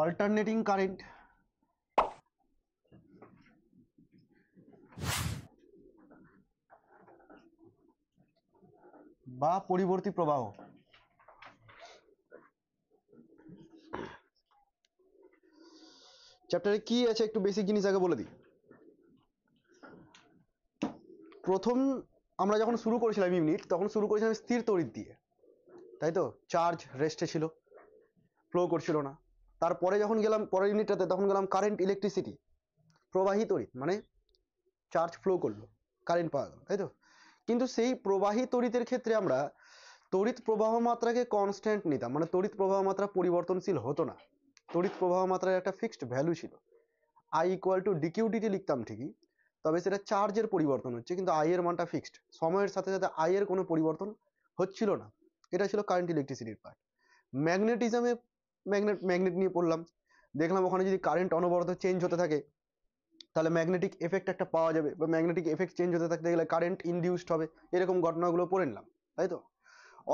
Alternating current বা পরিবর্তী প্রবাহ। চ্যাপ্টারে কি আছে একটু বেসিক জিনিস আগে বলে দিই। প্রথম আমরা যখন শুরু করেছিলাম ইউনিট, তখন শুরু করেছিলাম স্থির তড়িৎ দিয়ে, তাই তো? চার্জ রেস্টে ছিল, ফ্লো করছিল না। তারপরে যখন গেলাম পরের ইউনিটটাতে, তখন গেলাম কারেন্ট ইলেকট্রিসিটি, প্রবাহী তড়িৎ, মানে চার্জ ফ্লো করলো, কারেন্ট পাওয়া গেল, তাই তো? কিন্তু সেই প্রবাহী তড়িতের ক্ষেত্রে আমরা তড়িৎ প্রবাহ মাত্রাকে কনস্ট্যান্ট নিতাম, মানে তড়িৎ প্রবাহ মাত্রা পরিবর্তনশীল হতো না। তড়িৎ প্রবাহ মাত্রার একটা ফিক্সড ভ্যালু ছিল, আই ইকুয়াল টু ডিকিউডিটি লিখতাম ঠিকই, তবে সেটা চার্জের পরিবর্তন হচ্ছে, কিন্তু আই এর মানটা ফিক্সড, সময়ের সাথে সাথে আই এর কোনো পরিবর্তন হচ্ছিল না। এটা ছিল কারেন্ট ইলেকট্রিসিটির পার্ট। ম্যাগনেটিজমে ম্যাগনেট নিয়ে পড়লাম, দেখলাম ওখানে যদি কারেন্ট অনবরত চেঞ্জ হতে থাকে তাহলে ম্যাগনেটিক এফেক্ট একটা পাওয়া যাবে, বা ম্যাগনেটিক এফেক্ট চেঞ্জ হতে থাকতে গেলে কারেন্ট ইনডিউসড হবে, এরকম ঘটনাগুলো পড়ে নিলাম, তাই তো?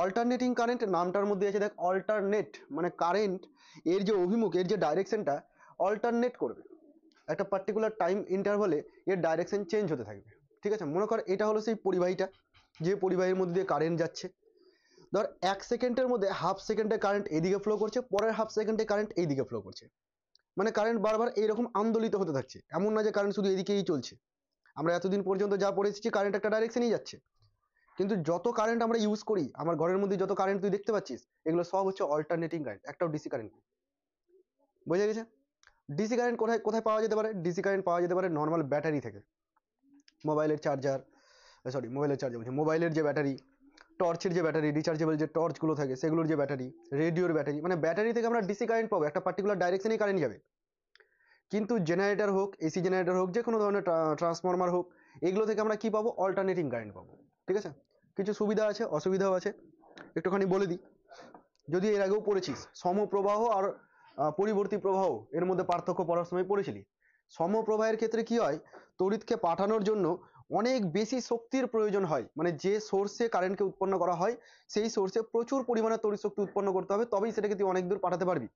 অল্টারনেটিং কারেন্ট নামটার মধ্যে আছে দেখ, অল্টারনেট মানে কারেন্ট এর যে অভিমুখ, এর যে ডাইরেকশনটা অল্টারনেট করবে, একটা পার্টিকুলার টাইম ইন্টারভালে এর ডাইরেকশন চেঞ্জ হতে থাকবে। ঠিক আছে, মনে কর এটা হলো সেই পরিবাহীটা, যে পরিবাহীর মধ্যে দিয়ে কারেন্ট যাচ্ছে। ধর 1 সেকেন্ডের মধ্যে হাফ সেকেন্ডে কারেন্ট এইদিকে ফ্লো করছে, পরের হাফ সেকেন্ডে কারেন্ট এইদিকে ফ্লো করছে, মানে কারেন্ট বারবার এইরকম আন্দোলিত হতে থাকছে। এমন না যে কারেন্ট শুধু এদিকেই চলছে। আমরা এতদিন পর্যন্ত যা পড়ে এসেছি কারেন্ট একটা ডাইরেকশনেই যাচ্ছে, কিন্তু যত কারেন্ট আমরা ইউজ করি, আমার ঘরের মধ্যে যত কারেন্ট তুই দেখতে পাচ্ছিস, এগুলো সব হচ্ছে অল্টারনেটিং কারেন্ট, একটাও ডিসি কারেন্ট। বোঝা গেছে? ডিসি কারেন্ট কোথায় কোথায় পাওয়া যেতে পারে? ডিসি কারেন্ট পাওয়া যেতে পারে নর্মাল ব্যাটারি থেকে, মোবাইলের চার্জার, মোবাইলের চার্জার বলছি, মোবাইলের যে ব্যাটারি, টর্চের যে ব্যাটারি, রিচার্জেবল যে টর্চগুলো থাকে সেগুলোর যে ব্যাটারি, রেডিওর ব্যাটারি, মানে ব্যাটারি থেকে আমরা ডিসি কারেন্ট পাবো, একটা পার্টিকুলার ডাইরেকশনেই কারেন্ট যাবে। কিন্তু জেনারেটর হোক, এসি জেনারেটর হোক, যে কোনো ধরনের ট্রান্সফরমার হোক, এগুলো থেকে আমরা কি পাবো? অল্টারনেটিং কারেন্ট পাবো। ঠিক আছে, কিছু সুবিধা আছে, অসুবিধাও আছে, একটুখানি বলে দিই। যদি এর আগেও পড়েছিস, সমপ্রবাহ আর পরিবর্তী প্রবাহ, এর মধ্যে পার্থক্য পড়ার সময় পড়েছিলি। সমপ্রবাহের ক্ষেত্রে কি হয়, তড়িৎকে পাঠানোর জন্য অনেক বেশি শক্তির প্রয়োজন হয়, মানে যে সোর্সে কারেন্টকে উৎপন্ন করা হয় সেই সোর্সে প্রচুর পরিমাণে তড়িৎ শক্তি উৎপন্ন করতে হবে, তবেই সেটাকে তুই অনেক দূর পাঠাতে পারবি।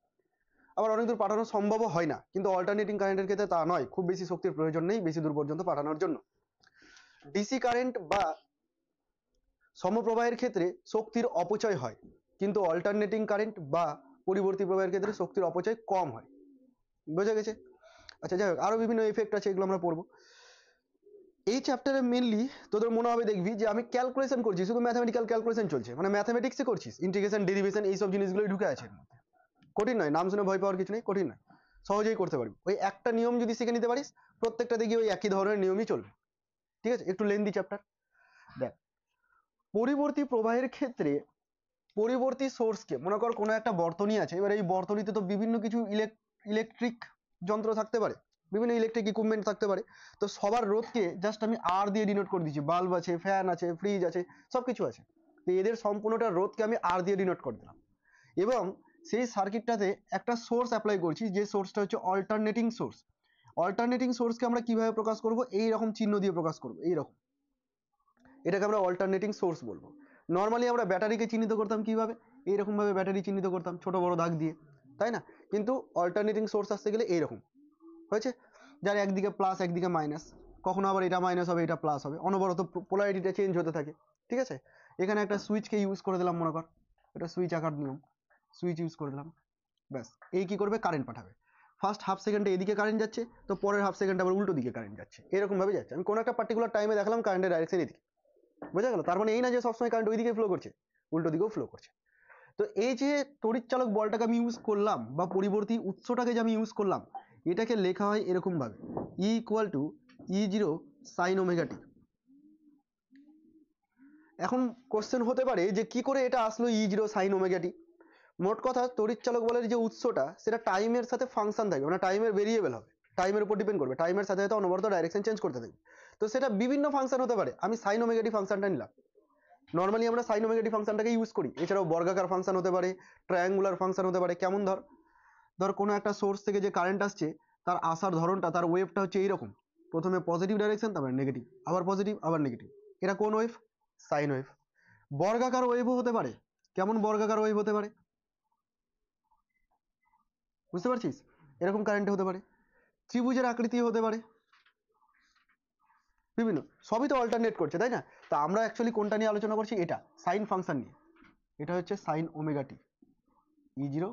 আবার অনেক দূর পাঠানো সম্ভবও হয় না, কিন্তু অল্টারনেটিং কারেন্টের ক্ষেত্রে তা নয়, খুব বেশি শক্তির প্রয়োজন নেই বেশি দূর পর্যন্ত পাঠানোর জন্য। ডিসি কারেন্ট বা সমপ্রবাহের ক্ষেত্রে শক্তির অপচয় হয়, কিন্তু অল্টারনেটিং কারেন্ট বা পরিবর্তী প্রবাহের ক্ষেত্রে শক্তির অপচয় কম হয়। বোঝা গেছে? আচ্ছা, যাই হোক, আরো বিভিন্ন ইফেক্ট আছে, এগুলো আমরা পড়বো। এই চ্যাপ্টারে মেনলি তোদের মনে হবে দেখবি যে আমি ক্যালকুলেশন করছি, শুধু ম্যাথামেটিক্যাল ক্যালকুলেশন চলছে, মানে ম্যাথামেটিক্সে করছিস, ইন্টিগ্রেশন, ডেরিভেশন, এইসব জিনিসগুলোই ঢুকে আছে এর মধ্যে। কঠিন নয়, নাম শুনে ভয় পাওয়ার কিছু নেই, কঠিন নয়, সহজেই করতে পারবি। ওই একটা নিয়ম যদি শিখে নিতে পারিস, প্রত্যেকটা দেখি ওই একই ধরনের নিয়মই চলবে। ঠিক আছে, একটু লেন্দি চ্যাপ্টার। দেখ, পরিবর্তী প্রবাহের ক্ষেত্রে পরিবর্তী সোর্সকে, মনে কর কোনো একটা বর্তনী আছে, এবার এই বর্তনীতে তো বিভিন্ন কিছু ইলেকট্রিক যন্ত্র থাকতে পারে, বিভিন্ন ইলেকট্রিক ইকুইপমেন্ট থাকতে পারে। তো সবার রোধকে জাস্ট আমি আর দিয়ে ডিনোট করে দিচ্ছি, বাল্ব আছে, ফ্যান আছে, ফ্রিজ আছে, সবকিছু আছে, তো এদের সম্পূর্ণটা রোধকে আমি আর দিয়ে ডিনোট করে দিলাম, এবং সেই সার্কিটটাতে একটা সোর্স অ্যাপ্লাই করছি, যে সোর্সটা হচ্ছে অল্টারনেটিং সোর্স। অল্টারনেটিং সোর্সকে আমরা কিভাবে প্রকাশ করব? এই রকম চিহ্ন দিয়ে প্রকাশ করব, এই রকম, এটাকে আমরা অল্টারনেটিং সোর্স বলবো। নর্মালি আমরা ব্যাটারিকে চিহ্নিত করতাম কিভাবে? এইরকম ভাবে ব্যাটারি চিহ্নিত করতাম, ছোট বড় দাগ দিয়ে, তাই না? কিন্তু অল্টারনেটিং সোর্স আসতে গেলে এইরকম হয়েছে, যার একদিকে প্লাস একদিকে মাইনাস, কখনো আবার এটা মাইনাস হবে এটা প্লাস হবে, অনবরত পোলারিটিটা চেঞ্জ হতে থাকে। ঠিক আছে, এখানে একটা সুইচকে ইউজ করে দিলাম, মনে কর এটা সুইচ আকার নিয়ম, সুইচ ইউজ করে দিলাম, ব্যাস। এই কি করবে? কারেন্ট পাঠাবে। ফার্স্ট হাফ সেকেন্ডে এদিকে কারেন্ট যাচ্ছে, তো পরের হাফ সেকেন্ডে আবার উল্টো দিকে কারেন্ট যাচ্ছে, এরকম ভাবে যাচ্ছে। আমি কোনো একটা পার্টিকুলার টাইমে দেখালাম কারেন্টের ডাইরেকশন এদিকে, বোঝা গেল? তার মানে এই না যে সবসময় কারেন্ট ওইদিকে ফ্লো করছে, উল্টো দিকেও ফ্লো করছে। তো এই যে তড়িৎচালক বলটাকে আমি ইউজ করলাম, বা পরিবর্তী উৎসটাকে যে আমি ইউজ করলাম, এটাকে লেখা হয় এরকম ভাবে, E equal to E0 sine omega t. এখন কোশ্চেন হতে পারে যে কি করে এটা আসলো E0 সাইন ওমেগা টি। মোট কথা, তড়িৎচালক বলের যে উৎসটা সেটা টাইমের সাথে ফাংশন থাকবে, মানে টাইমের ভেরিয়েবল হবে, টাইমের উপর ডিপেন্ড করবে, টাইমের সাথে সাথে অনবরত ডাইরেকশন চেঞ্জ করতে থাকবে। তো সেটা বিভিন্ন ফাংশন হতে পারে, আমি সাইন ওমেগা টি ফাংশনটা নিলাম। নর্মালি আমরা সাইন ওমেগা টি ফাংশনটাকে ইউজ করি, এছাড়াও বর্গাকার ফাংশন হতে পারে, ট্রায়াঙ্গুলার ফাংশন হতে পারে। কেমন? ধর ধর কোনো একটা সোর্স থেকে যে কারেন্ট আসছে, তার আসার ধরনটা, তার ওয়েভটা হচ্ছে এইরকম, প্রথমে পজিটিভ ডাইরেকশন, তারপরে নেগেটিভ, আবার পজিটিভ আবার নেগেটিভ, এটা কোন ওয়েভ? Sine wave. বর্গাকার ওয়েভও হতে পারে। কেমন বর্গাকার ওয়েভ হতে পারে? বুঝতে পারছিস? এরকম কারেন্টে হতে পারে, ত্রিভুজের আকৃতি হতে পারে, বিভিন্ন, সবই তো অল্টারনেট করছে, তাই না? তা আমরা অ্যাকচুয়ালি কোনটা নিয়ে আলোচনা করছি? এটা সাইন ফাংশন নিয়ে। এটা হচ্ছে সাইন ওমেগা টি, E0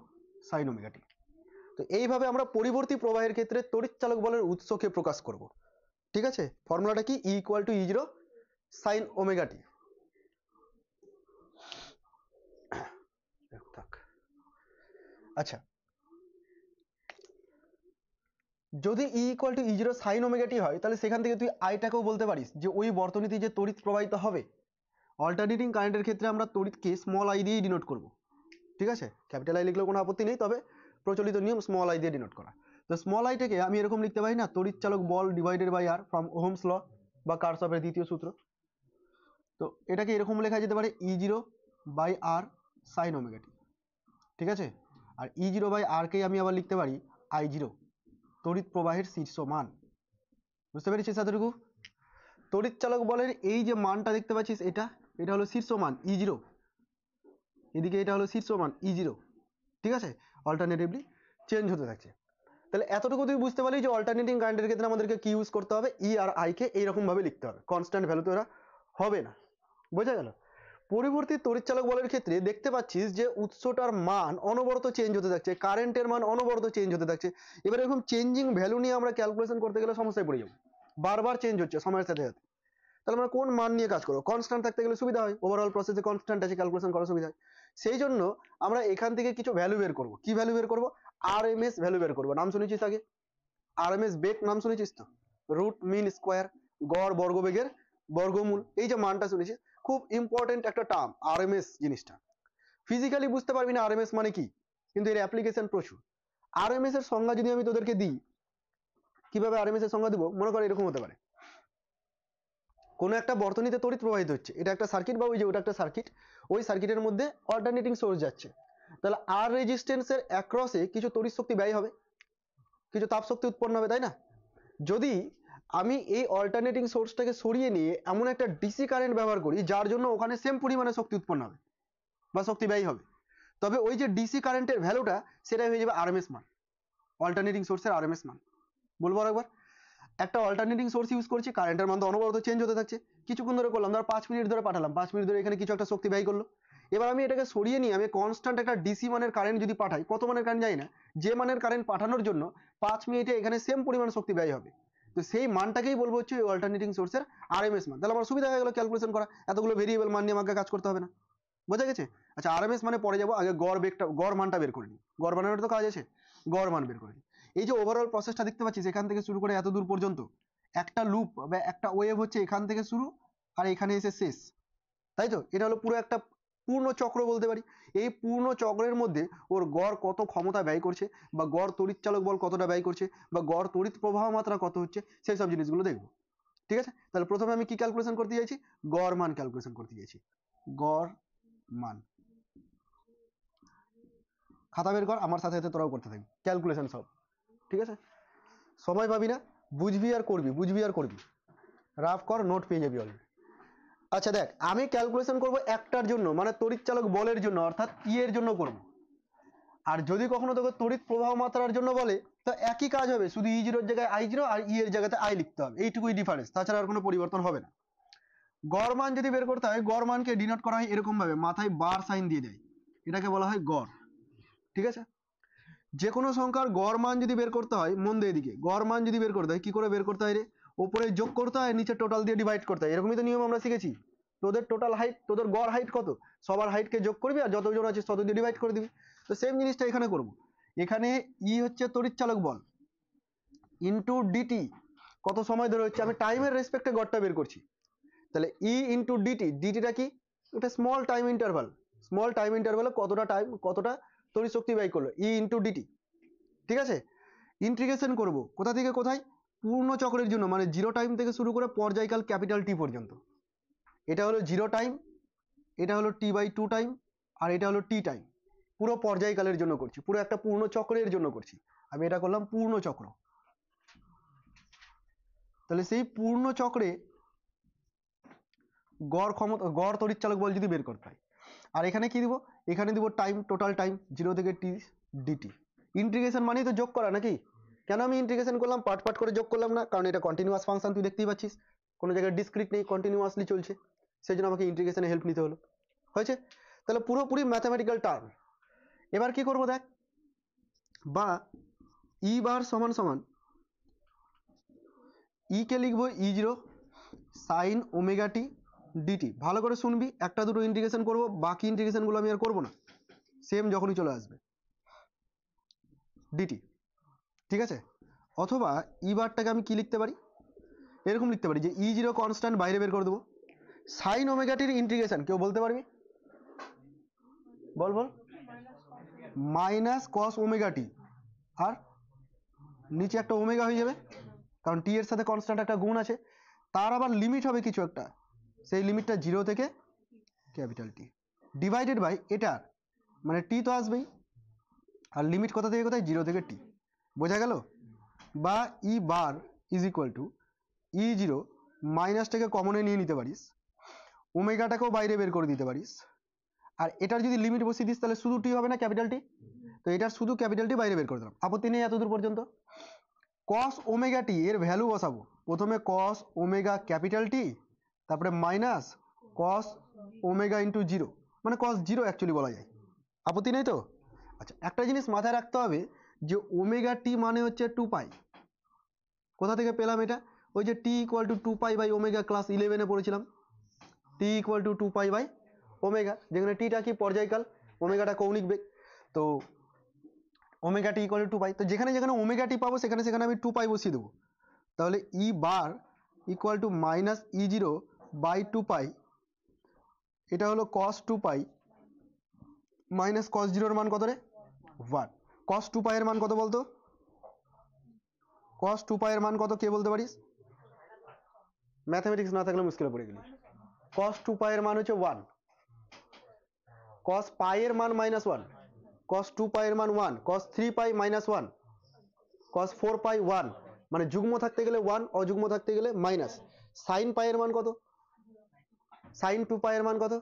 সাইন ওমেগা টি। তো এইভাবে আমরা পরিবর্তী প্রবাহের ক্ষেত্রে তড়িৎচালক বলের উৎসকে প্রকাশ করব। ঠিক আছে? ফর্মুলাটা কি? E equal to E0 sine omega t. আচ্ছা, যদি E equal to E0 sine omega t হয়, তাহলে সেখান থেকে তুই আইটাকেও বলতে পারিস যে ওই বর্তনীতে যে তড়িৎ প্রবাহিত হবে, অল্টারনেটিং কারেন্টের ক্ষেত্রে আমরা তড়িৎকে স্মল আই দিয়েই ডিনোট করব। ঠিক আছে? ক্যাপিটাল আই লিখলেও কোনো আপত্তি নেই, তবে প্রচলিত নিয়ম স্মল আই দিয়ে ডিনোট করা। তো স্মল আইটাকে আমি এরকম লিখতে পারি না, তড়িৎচালক বল divided by R from Ohm's law বা কার্শফের দ্বিতীয় সূত্র। তো এটাকে এরকম লেখা যেতে পারে E0 by R sine omega t. ঠিক আছে? আর E0 বাই আর কেই আমি আবার লিখতে পারি I0, তড়িৎ প্রবাহের শীর্ষ মান। বুঝতে পেরেছিস এতটুকু? তড়িৎচালক বলের এই যে মানটা দেখতে পাচ্ছিস, এটা হলো শীর্ষ মান E0, এদিকে এটা হলো শীর্ষ মান E0। ঠিক আছে? অল্টারনেটিভলি চেঞ্জ হতে থাকছে। তাহলে এতটুকু তুই বুঝতে পারলি যে অল্টারনেটিং কারেন্টের ক্ষেত্রে আমাদেরকে কি ইউজ করতে হবে? ই আর আই কে এইরকম ভাবে লিখতে হবে, কনস্ট্যান্ট ভ্যালু তো এরা হবে না। বোঝা গেল? পরিবর্তী তড়িৎচালক বলের ক্ষেত্রে দেখতে পাচ্ছিস যে উৎসটার মান অনবরত চেঞ্জ হতে থাকছে, কারেন্টের মান অনবরত চেঞ্জ হতে থাকছে। এবার এরকম চেঞ্জিং ভ্যালু নিয়ে আমরা ক্যালকুলেশন করতে গেলে সমস্যায় পড়ে যাবো, বারবার চেঞ্জ হচ্ছে সময়ের সাথে সাথে। তাহলে আমরা কোন মান নিয়ে কাজ করবো? কনস্ট্যান্ট থাকতে গেলে সুবিধা হয়, ওভারঅল প্রসেসে কনস্ট্যান্ট আছে, ক্যালকুলেশন করা সুবিধা হয়। সেই জন্য আমরা এখান থেকে কিছু ভ্যালু বের করবো। কি ভ্যালু বের করবো? আরএমএস ভ্যালু বের করবো। নাম শুনেছিস আগে? আরএমএস বেগ নাম শুনেছিস তো? রুট মিন স্কোয়ার, গড় বর্গবেগের বর্গমূল, এই যে মানটা শুনেছিস, খুব ইম্পর্টেন্ট একটা টার্ম আরএমএস জিনিসটা। ফিজিক্যালি বুঝতে পারবি না আরএমএস মানে কি, কিন্তু এর অ্যাপ্লিকেশন প্রচুর। আরএমএস এর সংজ্ঞা যদি আমি তোদেরকে দিই, কিভাবে আরএমএস এর সংজ্ঞা দিব? মনে কর এরকম হতে পারে, কোনো একটা বর্তনীতে তড়িৎ প্রবাহিত হচ্ছে, এটা একটা সার্কিট বা ওই যে ওটা একটা সার্কিট, ওই সার্কিটের মধ্যে অল্টারনেটিং সোর্স যাচ্ছে, তাহলে আর রেজিস্ট্যান্সের অ্যাক্রসে কিছু তড়িৎ শক্তি ব্যয় হবে, কিছু তাপ শক্তি উৎপন্ন হবে, তাই না? যদি আমি এই অল্টারনেটিং সোর্সটাকে সরিয়ে নিয়ে এমন একটা ডিসি কারেন্ট ব্যবহার করি যার জন্য ওখানে সেম পরিমাণে শক্তি উৎপন্ন হবে বা শক্তি ব্যয় হবে, তবে ওই যে ডিসি কারেন্টের ভ্যালুটা সেটাই হয়ে যাবে আরএমএস মান, অল্টারনেটিং সোর্সের আরএমএস মান। বলবো আরেকবার, একটা অল্টারনেটিং সোর্স ইউজ করছি, কারেন্টের মান তো অনবরত চেঞ্জ হতে থাকছে, কিছুক্ষণ ধরে করলাম, ধর 5 মিনিট ধরে পাঠালাম, 5 মিনিট ধরে এখানে কিছু একটা শক্তি ব্যয় করলো। এবার আমি এটাকে সরিয়ে নিয়ে আমি কনস্ট্যান্ট একটা ডিসি মানের কারেন্ট যদি পাঠাই, কত মানের কারেন্ট জানি না, যে মানের কারেন্ট পাঠানোর জন্য 5 মিনিটে এখানে সেম পরিমাণ শক্তি ব্যয় হবে, তো সেই মানটাকেই বলবো হচ্ছে অল্টারনেটিং সোর্সের আরএমএস মান। তাহলে আমার সুবিধা হয়ে গেল ক্যালকুলেশন করা, এতগুলো ভেরিয়েবল মান নিয়ে আমাকে কাজ করতে হবে না। বোঝা গেছে? আচ্ছা, আরএমএস মানে পরে যাবো, আগে গড় বেগটা, গড় মানটা বের করে নিই, গড় বানানোর তো কাজ আছে, গড় মান বের করে নিই। এই যে ওভারঅল প্রসেসটা দেখতে পাচ্ছিস, এখান থেকে শুরু করে এত দূর পর্যন্ত একটা লুপ বা একটা ওয়েভ হচ্ছে, এখান থেকে শুরু আর এখানে এসে শেষ, তাই তো? এটা হলো পুরো একটা পূর্ণ চক্র বলতে পারি। এই পূর্ণ চক্রের মধ্যে ওর গড় কত ক্ষমতা ব্যয় করছে, বা গড় তড়িৎচালক বল কতটা ব্যয় করছে, বা গড় তড়িৎ প্রবাহ মাত্রা কত হচ্ছে, সেই সব জিনিসগুলো দেখবো। ঠিক আছে? তাহলে প্রথমে আমি কি ক্যালকুলেশন করতে চাইছি? গড় মান ক্যালকুলেশন করতে চাইছি। গড় মান, খাতা বের কর, আমার সাথে সাথে তোরাও করতে থাকবি ক্যালকুলেশন সব। ঠিক আছে? সময় পাবি না, বুঝবি আর করবি, বুঝবি আর করবি, রাফ কর, নোট পেয়ে যাবি অলরেডি। আচ্ছা দেখ, আমি ক্যালকুলেশন করব একটার জন্য, মানে তড়িৎচালক বলের জন্য, অর্থাৎ ই এর জন্য করব। আর যদি কখনো তোকে তড়িৎ প্রবাহ মাত্রার জন্য বলে, তো একই কাজ হবে, শুধু E0 এর জায়গায় I0 আর ই এর জায়গাতে আই লিখতে হবে, এইটুকুই ডিফারেন্স, তাছাড়া আর কোনো পরিবর্তন হবে না। গড় মান যদি বের করতে হয়, গড় মানকে ডিনোট করা হয় এরকম ভাবে, মাথায় বার সাইন দিয়ে দেয়, এটাকে বলা হয় গড়। ঠিক আছে? যে কোনো সংখ্যার গড় মান যদি বের করতে হয়, মন দিয়ে এদিকে, গড় মান যদি বের করতে হয়, কি করে বের করতে হয় রে? উপরে যোগ করতে হয়, নিচে টোটাল দিয়ে ডিভাইড করতে হয়, এরকমই তো নিয়ম আমরা শিখেছি। তোদের টোটাল হাইট, তোদের গড় হাইট কত, সবার হাইটকে যোগ করবি আর যতজন আছে তত দিয়ে ডিভাইড করে দিবি। তো সেম জিনিসটা এখানে করব। এখানে ই হচ্ছে তড়িৎচালক বল ইনটু ডিটি, কত সময় ধরে হচ্ছে, আমি টাইমের রেসপেক্টে গড়টা বের করছি। তাহলে ই ইনটু ডিটি, ডিটিটা কি? এটা small time interval, small time ইন্টারভালে কতটা টাইম, কতটা তড়িৎ শক্তি ব্যয় করলো, ই ইনটু ডিটি। ঠিক আছে? ইন্টিগ্রেশন করব কোথা থেকে কোথায়? পূর্ণ চক্রের জন্য, মানে জিরো টাইম থেকে শুরু করে পর্যায়কাল ক্যাপিটাল টি পর্যন্ত। এটা হলো জিরো টাইম, এটা হলো T/2 টাইম, আর এটা হলো টি টাইম। পুরো পর্যায়কালের জন্য করছি, পুরো একটা পূর্ণ চক্রের জন্য করছি, আমি এটা করলাম পূর্ণ চক্র। তাহলে সেই পূর্ণ চক্রে গড় ক্ষমতা, গড় তড়িৎচালক বল যদি বের করতে হয়, আর এখানে কি দিব? এখানে দিব টাইম, টোটাল টাইম 0 থেকে T ডিটি। ইন্টিগ্রেশন মানেই তো যোগ করা নাকি? কেন আমি ইন্টিগ্রেশন করলাম, পার্ট পার্ট করে যোগ করলাম না? কারণ এটা কন্টিনিউয়াস ফাংশন, তুই দেখতেই পাচ্ছিস কোনো জায়গায় ডিসক্রিট নেই, কন্টিনিউয়াসলি চলছে, সেই জন্য আমাকে ইন্টিগ্রেশনে হেল্প নিতে হলো। হয়েছে? তাহলে পুরোপুরি ম্যাথামেটিক্যাল টার্ম। এবার কি করব দেখ, বা ই বার সমান সমান ই কে লিখবো E0 sine omega t DT. ভালো করে শুনবি, একটা দুটো ইন্টিগ্রেশন করব, বাকি ইন্টিগ্রেশনগুলো আমি আর করবো না, সেম যখনই চলে আসবে ডিটি, ঠিক আছে? অথবা ই বারটাকে আমি কি লিখতে পারি, এরকম লিখতে পারি যে E0 কনস্ট্যান্ট বাইরে বের করে দেবো, সাইন ওমেগা টির ইন্টিগ্রেশন কেউ বলতে পারবি? বল বল। মাইনাস কস ওমেগা টি, আর নিচে একটা ওমেগা হয়ে যাবে, কারণ টি এর সাথে কনস্ট্যান্ট একটা গুণ আছে, তার আবার লিমিট হবে কিছু একটা, সেই লিমিটটা 0 থেকে ক্যাপিটাল টি ডিভাইডেড বাই এটা, মানে টি তো আসবেই, আর লিমিট কোথা থেকে কোথায়, 0 থেকে টি। বোঝা গেল? বা E bar is equal to E0 মাইনাসটাকে কমনে নিয়ে নিতে পারিস, ওমেগাটাকেও বাইরে বের করে দিতে পারিস, আর এটার যদি লিমিট বসিয়ে দিস তাহলে শুধু টি হবে না, ক্যাপিটাল টি, তো এটার শুধু ক্যাপিটাল টি বাইরে বের করে দিলাম, আপত্তি নেই এতদূর পর্যন্ত। কস ওমেগা টি এর ভ্যালু বসাবো, প্রথমে কস ওমেগা ক্যাপিটাল টি, তারপরে মাইনাস কস ওমেগা ইন্টু 0, মানে কস 0 অ্যাকচুয়ালি বলা যায়, আপত্তি নেই তো? আচ্ছা, একটা জিনিস মাথায় রাখতে হবে যে ওমেগা টি মানে হচ্ছে 2 পাই। কোথা থেকে পেলাম এটা? ওই যে T equal to 2 pi by omega, class 11-এ পড়েছিলাম, T equal to 2 pi by omega, যেখানে টিটা কি পর্যায়কাল, ওমেগাটা কৌণিক বেগ, তো omega T equal to 2 pi, তো যেখানে যেখানে ওমেগা টি পাবো সেখানে সেখানে আমি 2 পাই বসিয়ে দেবো, তাহলে E bar equal to minus E0 by 2 pi, এটা হলো কস 2 পাই মাইনাস কস 0-এর মান কত রে? 1। কস 2 পাই এর মান কত বলতো? কস 2 পাই এর মান কত কে বলতে পারিস? ম্যাথমেটিক্স না থাকলে মুশকিলে পড়ে গেলি। কস 2 পাই এর মান হচ্ছে 1, কস পাই এর মান মাইনাস 1, কস 2 পাই এর মান 1, কস 3 পাই মাইনাস 1, কস 4 পাই 1, মানে যুগ্ম থাকতে গেলে 1, অযুগ্ম থাকতে গেলে মাইনাস। সাইন পাই এর মান কত? সাইন 2 পাই এর মান কত?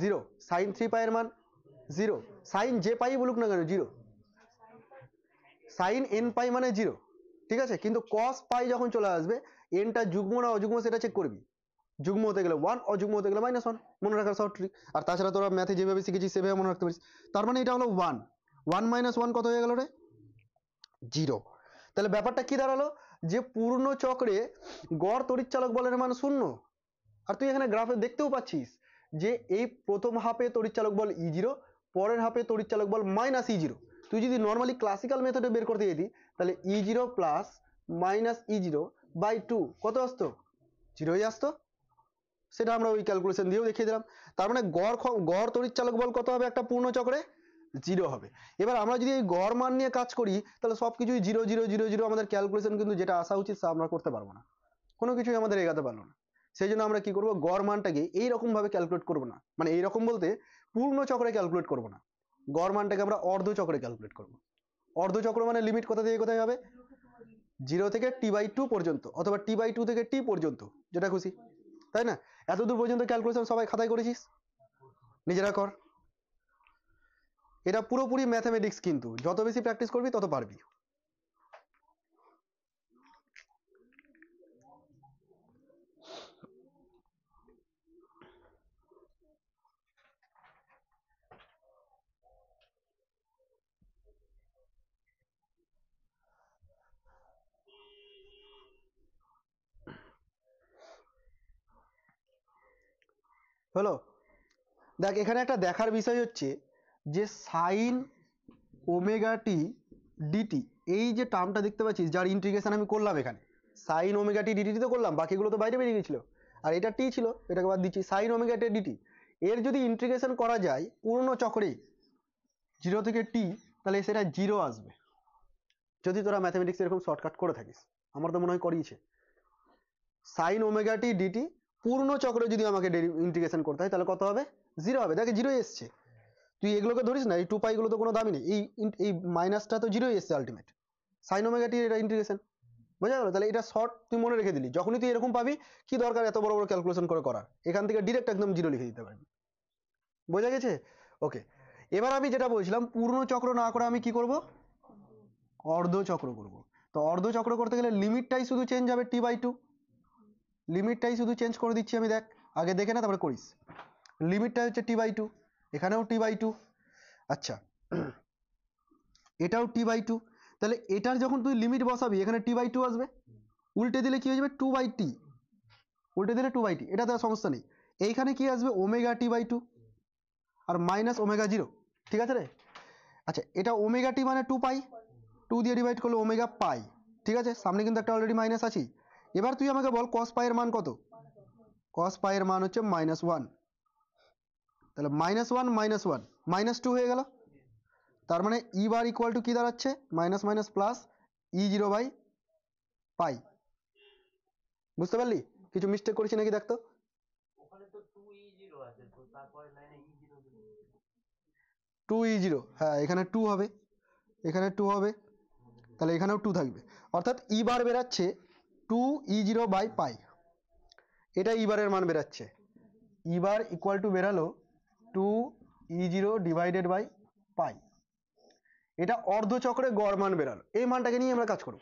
0। সাইন 3 পাই এর মান 0। সাইন যে পাই বলুক না কেন 0। সাইন n পাই মানে 0, ঠিক আছে? কিন্তু কস পাই যখন চলে আসবে, এনটা যুগ্ম না অযুগ্ম সেটা চেক করবি, যুগ্ম হতে গেলে 1, অযুগ্ম হতে গেলে -1, মনে রাখার শর্ট ট্রিক। আর তাছাড়া তোরা ম্যাথে যেভাবে শিখেছিস সেভাবে মনে রাখতে পারিস। তার মানে এটা হলো 1, 1 - 1 কত হয়ে গেল রে? 0। তাহলে ব্যাপারটা কি দাঁড়ালো, যে পূর্ণ চক্রে গড় তড়িৎচালক বলের মান 0। আর তুই এখানে গ্রাফে দেখতেও পাচ্ছিস যে এই প্রথম হাফে তড়িৎচালক বল E0, পরের হাফে তড়িৎচালক বল -E0। তুই যদি নর্মালি ক্লাসিক্যাল মেথডে বের করতে যেতি তাহলে E0 plus minus E0 by 2 কত আসতো? 0ই আসতো। সেটা আমরা ওই ক্যালকুলেশন দিয়েও দেখিয়ে দিলাম। তার মানে গড় তড়িৎচালক বল কত হবে একটা পূর্ণ চক্রে? 0 হবে। এবার আমরা যদি এই গড় মান নিয়ে কাজ করি তাহলে সবকিছুই 0 0 0 0, আমাদের ক্যালকুলেশন কিন্তু যেটা আসা উচিত তা আমরা করতে পারবো না, কোনো কিছুই আমাদের এগাতে পারলো না। সেই জন্য আমরা কি করব, গড় মানটাকে এইরকম ভাবে ক্যালকুলেট করব না, মানে এইরকম বলতে পূর্ণ চক্রে ক্যালকুলেট করব না, গড় মানটাকে আমরা অর্ধ চক্রে ক্যালকুলেট করব। অর্ধ চক্র মানে লিমিট কোথা থেকে কোথায় হবে? 0 থেকে t/2 পর্যন্ত, অথবা t/2 থেকে t পর্যন্ত, যেটা খুশি, তাই না? এতদূর পর্যন্ত ক্যালকুলেশন সবাই খাতায় করেছিস, নিজেরা কর। এটা পুরোপুরি ম্যাথমেটিক্স, কিন্তু যত বেশি প্র্যাকটিস করবি তত পারবি। হলো? দেখ, এখানে একটা দেখার বিষয় হচ্ছে যে সাইন ওমেগা টি ডিটি, এই যে টার্মটা দেখতে পাচ্ছিস যার ইন্টিগ্রেশন আমি করলাম এখানে, সাইন ওমেগা টি ডিটি তো করলাম, বাকিগুলো তো বাইরে বেরিয়ে গেছিল, আর এটা টি ছিল, এটাকে বাদ দিচ্ছি, সাইন ওমেগা টি ডিটি এর যদি ইন্টিগ্রেশন করা যায় পূর্ণ চক্রে 0 থেকে টি, তাহলে সেটা 0 আসবে, যদি তোরা ম্যাথমেটিক্স এরকম শর্টকাট করে থাকিস। আমার তো মনে হয় করিয়েছে। সাইন ওমেগা টি ডিটি পূর্ণ চক্রে যদি আমাকে ইন্টিগ্রেশন করতে হয় তাহলে কত হবে? 0 হবে। দেখে 0 এসছে, তুই এগুলোকে ধরিস না, এই 2 পাই গুলো তো কোনো দামই নেই, এই মাইনাসটা তো 0 এসছে আলটিমেট। সাইন ওমেগা টি এটা ইন্টিগ্রেশন, বোঝা গেল? তাহলে এটা শর্ট তুই মনে রেখে দিলি, যখনই তুই এরকম পাবি কি দরকার এত বড় বড় ক্যালকুলেশন করে করার, এখান থেকে ডিরেক্ট একদম 0 লিখে দিতে পারবি। বোঝা গেছে? ওকে, এবার আমি যেটা বলছিলাম পূর্ণ চক্র না করে আমি কি করব, অর্ধ চক্র করব। তো অর্ধ চক্র করতে গেলে লিমিটটাই শুধু চেঞ্জ হবে t/2, লিমিটটাই শুধু চেঞ্জ করে দিচ্ছি আমি। দেখ আগে দেখে না তারপরে করিস। লিমিটটা হচ্ছে t/2, এখানেও t/2। আচ্ছা এটাও t/2। তাহলে এটার যখন তুই লিমিট বসাবি এখানে t/2 আসবে, উল্টে দিলে কি হয়ে যাবে 2/t, উল্টে দিলে 2/t, এটা তো সমস্যা নেই। এইখানে কি আসবে ওমেগা t/2 আর মাইনাস ওমেগা 0, ঠিক আছে রে? আচ্ছা এটা ওমেগা টি মানে 2 পাই, 2 দিয়ে ডিভাইড করলে ওমেগা পাই, ঠিক আছে? সামনে কিন্তু একটা অলরেডি মাইনাস আছে। এবার তুই আমাকে বল cos পাই এর মান কত? cos পাই এর মান হচ্ছে -1, তাহলে -1 -1 -2 হয়ে গেল। তার মানে ই বার ইকুয়াল টু কি দাঁড়াচ্ছে, মাইনাস মাইনাস প্লাস E0/পাই। বুঝতে পারলি কিছু মিস্টেক করেছি নাকি দেখ তো? ওখানে তো 2E0 আছে, তো তারপরে লাইনে E0 2E0, হ্যাঁ এখানে 2 হবে, এখানে 2 হবে, তাহলে এখানেও 2 থাকবে। অর্থাৎ ই বার বেরাচ্ছে 2E0/পাই, এটা ই বারের মান বেরাচ্ছে। ই বার ইকুয়াল টু বেরালো 2E0/পাই। এটা অর্ধচক্রের গড় মান বেরালো, এই মানটাকে নিয়ে আমরা কাজ করব।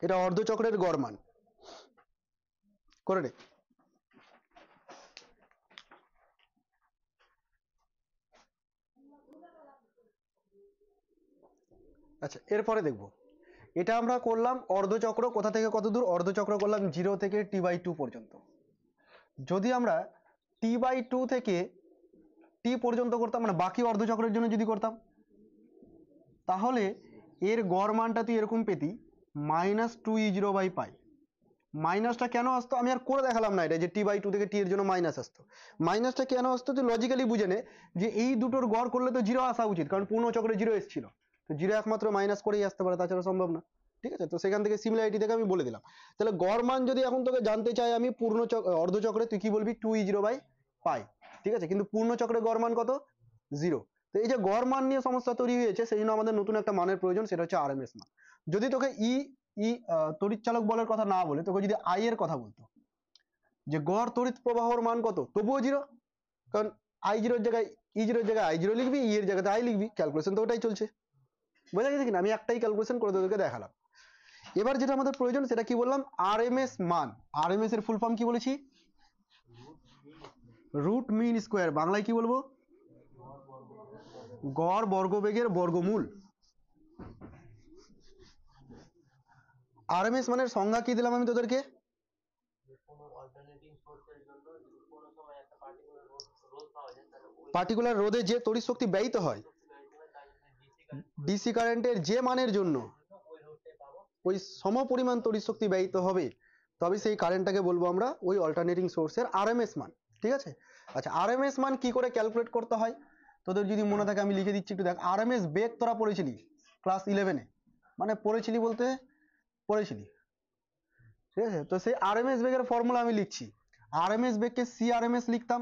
এটা অর্ধচক্রের গড় মান করে রে। আচ্ছা এরপরে দেখব, এটা আমরা করলাম অর্ধচক্র কোথা থেকে কত দূর, অর্ধচক্র করলাম 0 থেকে t/2 পর্যন্ত। যদি আমরা t/2 থেকে t পর্যন্ত করতাম, মানে বাকি অর্ধচক্রের জন্য যদি করতাম, তাহলে এর গড় মানটা তুই এরকম পেতি -2E0/পাই। মাইনাসটা কেন আসতো আমি আর করে দেখালাম না, এটা যে t/2 থেকে t এর জন্য মাইনাস আসতো। মাইনাসটা কেন আসতো তুই লজিক্যালি বুঝে নে, যে এই দুটোর গড় করলে তো 0 আসা উচিত, কারণ পূর্ণ চক্রে 0 এসেছিল, তো 0 একমাত্র মাইনাস করেই আসতে পারে, তাছাড়া সম্ভব না। ঠিক আছে, তো সেখান থেকে সিমিলারিটি থেকে আমি বলে দিলাম। তাহলে গড় মান যদি এখন তোকে জানতে চাই আমি পূর্ণ অর্ধচক্রে, তুই কি বলবি 2E0/পাই, ঠিক আছে? কিন্তু পূর্ণ চক্রে গড় মান কত, 0। তো এই যে গড় মান নিয়ে সমস্যা তৈরি হয়েছে, সেই জন্য আমাদের নতুন একটা মানের প্রয়োজন, সেটা হচ্ছে আরএমএস মান। যদি তোকে তড়িৎচালক বলের কথা না বলে তোকে যদি আই এর কথা বলতো, যে গড় তড়িৎ প্রবাহর মান কত, তবুও 0, কারণ I0 এর জায়গায় E0 এর জায়গায় I0 লিখবি, ই এর জায়গাতে আই লিখবি, ক্যালকুলেশন তো ওটাই চলছে। বোঝা গেছে কিনা? আমি একটাই ক্যালকুলেশন করে তোদেরকে দেখালাম। এবার যেটা আমাদের প্রয়োজন সেটা কি বললাম, আরএমএস মান। আরএমএস এর ফুল ফর্ম কি বলেছি, রুট মিন স্কোয়ার, বাংলায় কি বলবো, গড় বর্গবেগের বর্গমূল। আরএমএস মানের সংজ্ঞা কি দিলাম আমি তোদেরকে, পার্টিকুলার রোধে যে তড়িৎ শক্তি ব্যয়িত হয় ডিসি কারেন্টের যে মানের জন্য ওই সমপরিমাণ তড়িৎ শক্তি ব্যয়িত হবে, তবে সেই কারেন্টটাকে বলবো আমরা ওই অল্টারনেটিং সোর্সের আরএমএস মান। ঠিক আছে? আচ্ছা আরএমএস মান কি করে ক্যালকুলেট করতে হয় তোদের যদি মনে থাকে আমি লিখে দিচ্ছি, একটু দেখ। আরএমএস বেগ তোরা পড়েছিলি ক্লাস 11-এ, মানে পড়েছিলি বলতে পড়েছিলি, ঠিক আছে? তো সেই আরএমএস বেগের ফর্মুলা আমি লিখছি। আরএমএস বেগকে সিআরএমএস লিখতাম,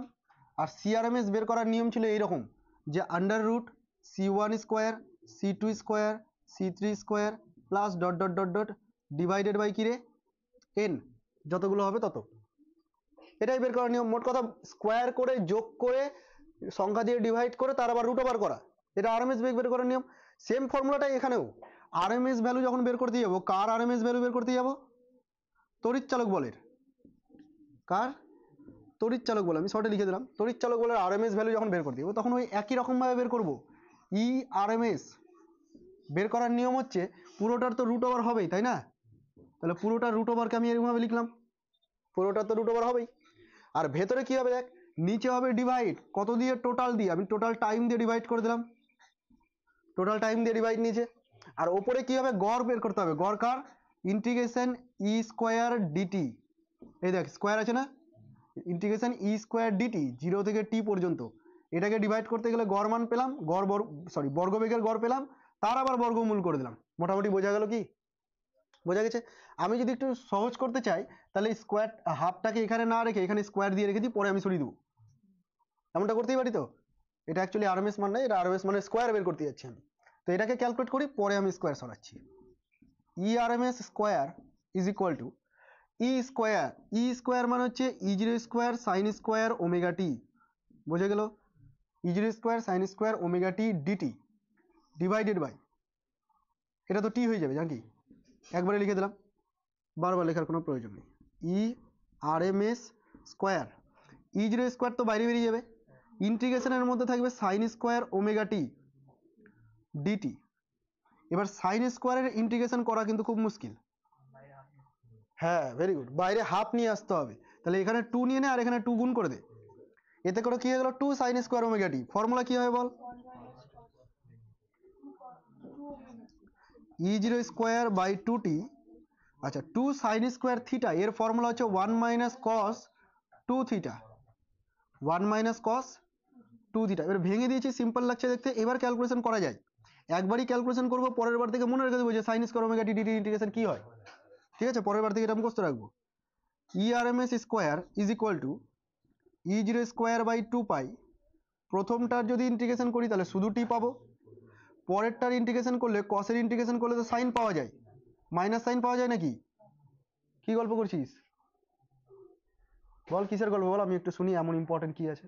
আর সিআরএমএস বের করার নিয়ম ছিল এইরকম, যে under root C1 square, C2 square, C3 square plus dot dot dot dot divided by কি রে, n, যতগুলো হবে তত। এটাই বের করার নিয়ম। মোট কথা স্কোয়ার করে যোগ করে সংখ্যা দিয়ে ডিভাইড করে তার আবার রুট ওভার করা, এটা আরএমএস বেগ বের করার নিয়ম। সেম ফর্মুলাটাই এখানেও। আরএমএস ভ্যালু যখন বের করতে যাবো, কার আরএমএস ভ্যালু বের করতে যাবো, তড়িৎচালক বলের। কার? তড়িৎচালক বল, আমি শর্টে লিখে দিলাম। তড়িৎচালক বলের আরএমএস ভ্যালু যখন বের করতে যাবো তখন ওই একই রকম ভাবে বের করব। ই আরএমএস বের করার নিয়ম হচ্ছে পুরোটার তো রুট ওভার হবেই, তাই না? তাহলে পুরোটার রুট ওভারকে আমি এরকম ভাবে লিখলাম, পুরোটার তো রুট ওভার হবেই। আর ভেতরে কি হবে দেখ, নিচে হবে ডিভাইড কত দিয়ে, টোটাল দিয়ে, আমি টোটাল টাইম দিয়ে ডিভাইড করে দিলাম, টোটাল টাইম দিয়ে ডিভাইড নিচে। আর ওপরে কি হবে, গড় বের করতে হবে। গড় কার? ইন্টিগ্রেশন ই স্কোয়ার ডিটি, এই দেখ স্কোয়ার আছে না, ইন্টিগ্রেশন ই স্কোয়ার ডিটি 0 থেকে টি পর্যন্ত। এটাকে ডিভাইড করতে গেলে গড় মান পেলাম, বর্গবেগের গড় পেলাম, তার আবার বর্গমূল করে দিলাম। মোটামুটি বোঝা গেল কি? বোঝা গেছে? আমি যদি একটু সহজ করতে চাই তাহলে স্কোয়ার হাফটাকে এখানে না রেখে এখানে স্কোয়ার দিয়ে রেখে দিই, পরে আমি সরিয়ে দেবো, এমনটা করতেই পারি তো। এটা অ্যাকচুয়ালি আরএমএস মান নয়, এটা আরএমএস মানের স্কোয়ার বের করতে যাচ্ছি আমি, তো এটাকে ক্যালকুলেট করি, পরে আমি স্কোয়ার সরাচ্ছি। E RMS square is equal to E square, E square মানে হচ্ছে E0 square sine square omega t, বুঝে গেল? E0 square sine square omega t dt divided by, এটা তো টি হয়ে যাবে নাকি, একবারে লিখে দিলাম, বারবার লেখার কোনো প্রয়োজন নেই। ERMS স্কোয়ার, E0 স্কোয়ার তো বাইরে বেরিয়ে যাবে, ইন্টিগ্রেশনের মধ্যে থাকবে sign square omega t DT. এবার সাইন স্কোয়ারের ইন্টিগ্রেশন করা কিন্তু খুব মুশকিল। হ্যাঁ ভেরি গুড, বাইরে হাফ নিয়ে আসতে হবে, তাহলে এখানে 2 নিয়ে নে আর এখানে 2 গুণ করে দে, এতে করে কি হয়ে গেল 2 সাইন স্কোয়ার ওমেগা টি। ফর্মুলা কি হবে বল, E0 স্কোয়ার বাই 2t। আচ্ছা 2 সাইন স্কোয়ার থিটা, এর ফর্মুলা হচ্ছে 1 minus cos 2 theta, 1 minus cos 2 theta. এবার ভেঙে দিয়েছি, সিম্পল লাগছে দেখতে, এবার ক্যালকুলেশন করা যায়। একবারই ক্যালকুলেশন করবো, পরের বার থেকে মনে রেখে দেবো যে sign square omega t DT integration কি হয়, ঠিক আছে, পরের বার থেকে এটা মুখস্থ রাখবো। ERMS square is equal to E0 square by 2 pi. প্রথমটার যদি ইন্টিগ্রেশন করি তাহলে শুধু টি পাবো, পরেরটার ইন্টিগ্রেশন করলে কসের ইন্টিগ্রেশন করলে তো সাইন পাওয়া যায়, মাইনাস সাইন পাওয়া যায় নাকি, কি গল্প করছিস বল, কিসের গল্প বল, আমি একটু শুনি, এমন ইম্পর্টেন্ট কি আছে।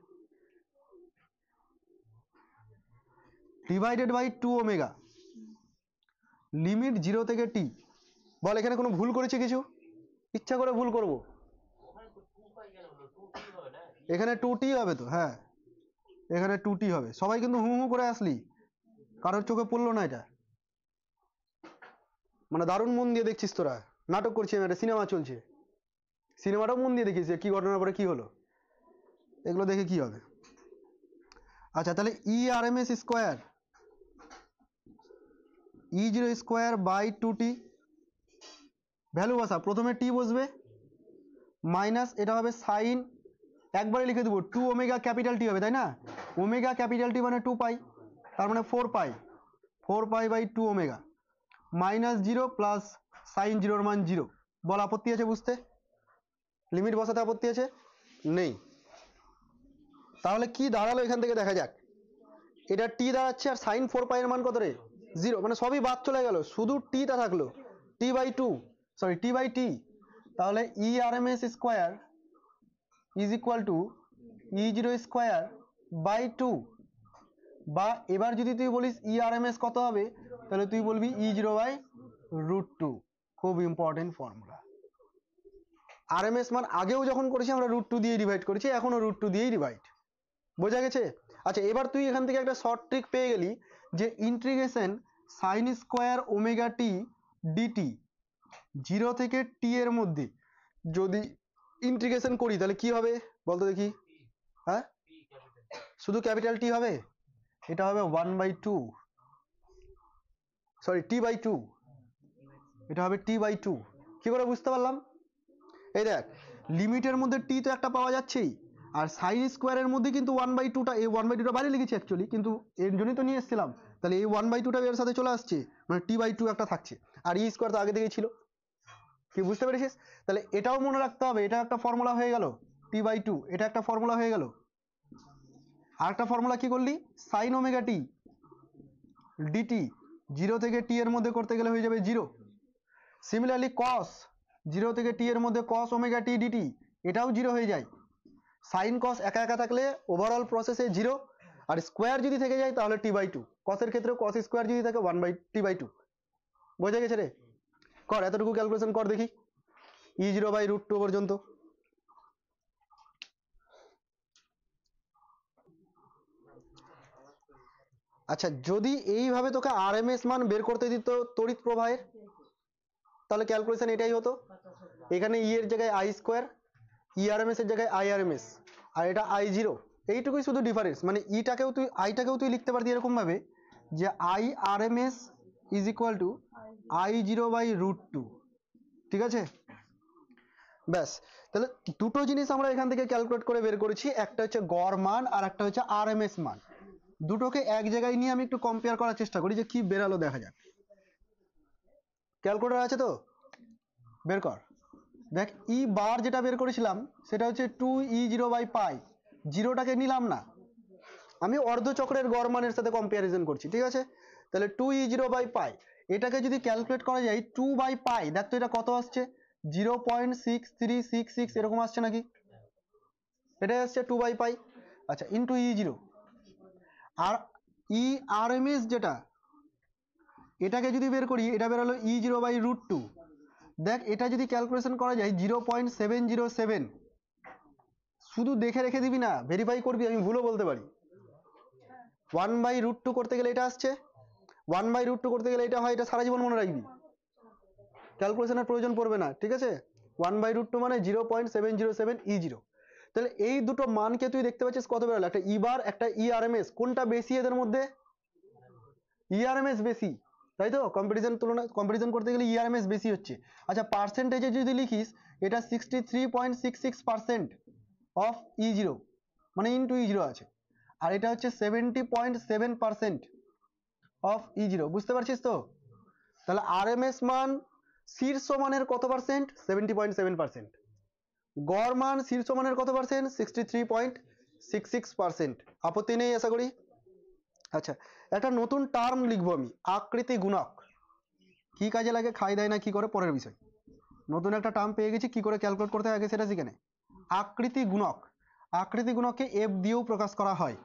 ডিভাইডেড বাই 2 ওমেগা, লিমিট 0 থেকে টি। বল এখানে কোনো ভুল করেছি কিছু, ইচ্ছা করে ভুল করব, ওখানে তো 2 পাই কেন হলো, 2 কি হবে না, এখানে 2t হবে তো, হ্যাঁ এখানে 2t হবে। সবাই কিন্তু হু হু করে আসলি, কারোর চোখে পড়লো না এটা, মানে দারুণ মন দিয়ে দেখছিস তোরা, নাটক করছি আমি, একটা সিনেমা চলছে, সিনেমাটাও মন দিয়ে দেখিস কি ঘটনার পরে কি হলো, এগুলো দেখে কি হবে। আচ্ছা তাহলে ERMS square E0 square by 2t, value বসা, প্রথমে টি বসবে, মাইনাস এটা হবে সাইন, একবারে লিখে দেবো 2 ওমেগা ক্যাপিটাল টি হবে, তাই না, ওমেগা ক্যাপিটাল টি মানে 2 পাই, তার মানে 4 pi, 4 pi by 2 omega, minus 0 plus sine 0 মান 0। বল আপত্তি আছে বুঝতে, লিমিট বসাতে আপত্তি আছে নেই, তাহলে কি দাঁড়ালো এখান থেকে দেখা যাক, এটা টি দাঁড়াচ্ছে আর সাইন 4 পাই এর মান কত রে 0, মানে সবই বাদ চলে গেল, শুধু টিটা থাকলো, t by 2, sorry t by t. তাহলে ERMS square is equal to E0 square by 2, বা এবার যদি তুই বলিস ERMS কত হবে, তাহলে তুই বলবি E0 বাই √2, খুব ইম্পর্টেন্ট ফর্মুলা। RMS মান আগেও যখন করেছি আমরা √2 দিয়ে ডিভাইড করেছি, এখনো √2 দিয়েই ডিভাইড, বোঝা গেছে। আচ্ছা এবার তুই এখান থেকে একটা শর্ট ট্রিক পেয়ে গেলি, যে integration sign square omega t DT 0 থেকে টি এর মধ্যে যদি ইন্টিগ্রেশন করি তাহলে কি হবে বলতো দেখি, হ্যাঁ শুধু ক্যাপিটাল টি হবে, এটা হবে 1/2, সরি টি বাই 2, এটা হবে টি বাই 2। কি করে বুঝতে পারলাম, এই দেখ লিমিটের মধ্যে টি তো একটা পাওয়া যাচ্ছেই, আর সাইন স্কোয়ারের মধ্যে কিন্তু 1/2টা, এই 1/2টা বাইরে লিখেছি অ্যাকচুয়ালি, কিন্তু এর জন্যই তো নিয়ে এসেছিলাম, তাহলে এই 1/2টা এর সাথে চলে আসছে, মানে টি বাই 2 একটা থাকছে, আর ই স্কোয়ার তো আগে থেকেই ছিল, কি বুঝতে পেরেছিস। তাহলে এটাও মনে রাখতে হবে, এটা একটা ফর্মুলা হয়ে গেল টি বাই 2, এটা একটা ফর্মুলা হয়ে গেল, আর একটা ফর্মুলা কি করলি, সাইন ওমেগা টি ডিটি 0 থেকে টি এর মধ্যে করতে গেলে হয়ে যাবে 0। সিমিলারলি কস 0 থেকে টি এর মধ্যে কস ওমেগা টি ডিটি, এটাও 0 হয়ে যায়। সাইন কস একা একা থাকলে ওভারঅল প্রসেসে 0, আর স্কোয়ার যদি থেকে যায় তাহলে টি বাই 2, কসের ক্ষেত্রে কস স্কোয়ার যদি থাকে 1/t/2, বোঝা গেছে রে। কর এতটুকু ক্যালকুলেশন কর দেখি, E0 বাই √2 পর্যন্ত। আচ্ছা যদি এইভাবে তোকে RMS মান বের করতে দিত তড়িৎ প্রবাহের, তাহলে ক্যালকুলেশন এটাই হতো, এখানে ই এর জায়গায় আই স্কোয়ার, ERMS এর জায়গায় IRMS, আর এটা I0, এইটুকুই শুধু ডিফারেন্স, মানে আইটাকেও তুই লিখতে পারতি এরকম ভাবে যে IRMS is equal to I0 by √2, ঠিক আছে। ব্যাস, তাহলে দুটো জিনিস আমরা এখান থেকে ক্যালকুলেট করে বের করেছি, একটা হচ্ছে গড় মান আর একটা হচ্ছে RMS মান। দুটোকে এক জায়গায় নিয়ে আমি একটু কম্পেয়ার করার চেষ্টা করি যে কি বেরালো দেখা যাক। ক্যালকুলেটর আছে তো, বের কর। দেখ ই বার যেটা বের করেছিলাম সেটা হচ্ছে 2E0 বাই পাই, জিরোটাকে নিলাম না, আমি অর্ধচক্রের গড় মানের সাথে কম্পারিজন করছি, ঠিক আছে। তাহলে 2E0 বাই পাই, এটাকে যদি ক্যালকুলেট করা যায় 2 বাই পাই, দেখ তো এটা কত আসছে, 0.6366 এরকম আসছে নাকি, এটাই আসছে 2 বাই পাই। আচ্ছা ইন্টু E0, আর ERMS যেটা, এটাকে যদি বের করি, এটা বেরোলো E0/√2। দেখ এটা যদি ক্যালকুলেশন করা যায় 0.707, শুধু দেখে রেখে দিবি না, ভেরিফাই করবি, আমি ভুলও বলতে পারি। 1/√2 করতে গেলে এটা আসছে, 1/√2 করতে গেলে এটা হয়, এটা সারা জীবন মনে রাখবি, ক্যালকুলেশনের প্রয়োজন পড়বে না, ঠিক আছে। 1/√2 মানে 0.707 E0। তাহলে এই দুটো মানকে তুই দেখতে পাচ্ছিস কত বেরোলো, একটা ই বার একটা ERMS, কোনটা বেশি এদের মধ্যে? ERMS বেশি, তাই তো। কম্পারিজন করতে গেলে ERMS বেশি হচ্ছে। আচ্ছা পার্সেন্টেজে যদি লিখিস, এটা 63.66% অফ E0 মানে ইন্টু E0 আছে, আর এটা হচ্ছে 70.7% অফ E0, বুঝতে পারছিস তো। তাহলে RMS মান শীর্ষ মানের কত পার্সেন্ট? 70.7%। গড় মান শীর্ষ মানের কত পার্সেন্ট? 63.66%। আপত্তি নেই আশা করি। আচ্ছা একটা নতুন টার্ম লিখবো আমি, আকৃতি গুণক। কি কাজে লাগে, খাই দেয় না কি করে পরের বিষয়। নতুন একটা টার্ম পেয়ে গেছি, কি করে ক্যালকুলেট করতে হয় আগে সেটা শিখে নে। আকৃতি গুণক, আকৃতি গুণককে F দিয়েও প্রকাশ করা হয়।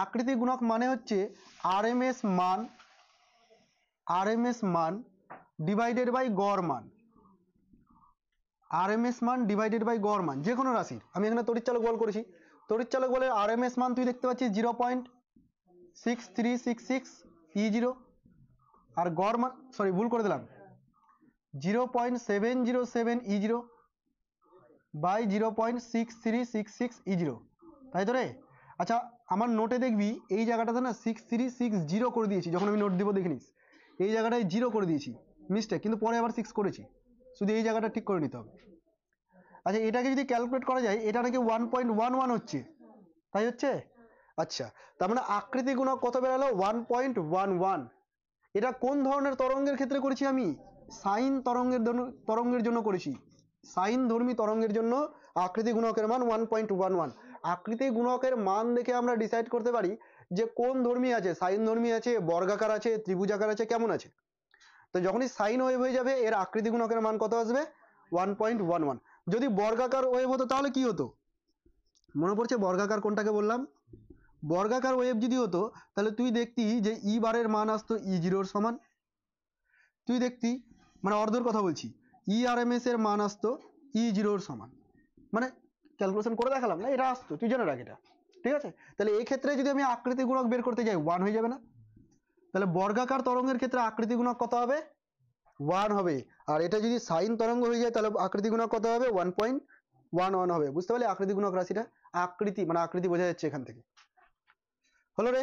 আকৃতি গুণক মানে হচ্ছে RMS মান ডিভাইডেড বাই গড় মান, RMS মান ডিভাইডেড বাই গড় মান যে কোনো রাশির। আমি এখানে তড়িৎচালক বল করেছি, তড়িৎচালক বলের RMS মান তুই দেখতে পাচ্ছিস 0.6366 E0, আর গড় মান, সরি ভুল করে দিলাম, 0.707 E0 বাই 0.6366 E0, তাই তো রে। আচ্ছা আমার নোটে দেখবি এই জায়গাটাতে না 6360 করে দিয়েছি, যখন আমি নোট দিব দেখে নিস, এই জায়গাটায় 0 করে দিয়েছি মিস্টেক, কিন্তু পরে আবার 6 করেছি, শুধু এই জায়গাটা ঠিক করে নিতে হবে। আচ্ছা এটাকে যদি ক্যালকুলেট করা যায়, এটা নাকি 1.11 হচ্ছে, তাই হচ্ছে। আচ্ছা তার মানে আকৃতি গুণক কত বেরালো? 1.11। এটা কোন ধরনের তরঙ্গের ক্ষেত্রে করেছি আমি? সাইন তরঙ্গের জন্য করেছি, সাইন ধর্মী তরঙ্গের জন্য আকৃতি গুণকের মান 1.11। আকৃতি গুণকের মান দেখে আমরা ডিসাইড করতে পারি যে কোন ধর্মী আছে, সাইন ধর্মী আছে, বর্গাকার আছে, ত্রিভুজাকার আছে, কেমন আছে। তো যখনই সাইন ওয়েভ হয়ে যাবে এর আকৃতি গুণকের মান কত আসবে? 1.11। যদি বর্গাকার ওয়েভ হতো তাহলে কি হতো? মনে পড়ছে বর্গাকার কোনটাকে বললাম? বর্গাকার ওয়েভ যদি হতো তাহলে তুই দেখতি যে ই বারের মান আসতো E0 সমান, তুই দেখতি মানে অর্ধের কথা বলছি, ERMS এর মান আসতো E0 সমান, মানে ক্যালকুলেশন করে দেখালাম না, এটা আসতো, তুই জেনে রাখ এটা, ঠিক আছে। তাহলে এই ক্ষেত্রে যদি আমি আকৃতি গুণক বের করতে যাই 1 হয়ে যাবে না? তাহলে বর্গাকার তরঙ্গের ক্ষেত্রে আকৃতি গুণক কত হবে? 1 হবে। আর এটা যদি সাইন তরঙ্গ হয়ে যায় তাহলে আকৃতি গুণক কত হবে? 1.11 হবে। বুঝতে পারলি আকৃতি গুণক রাশিটা? আকৃতি মানে আকৃতি বোঝা যাচ্ছে এখান থেকে। হলো রে,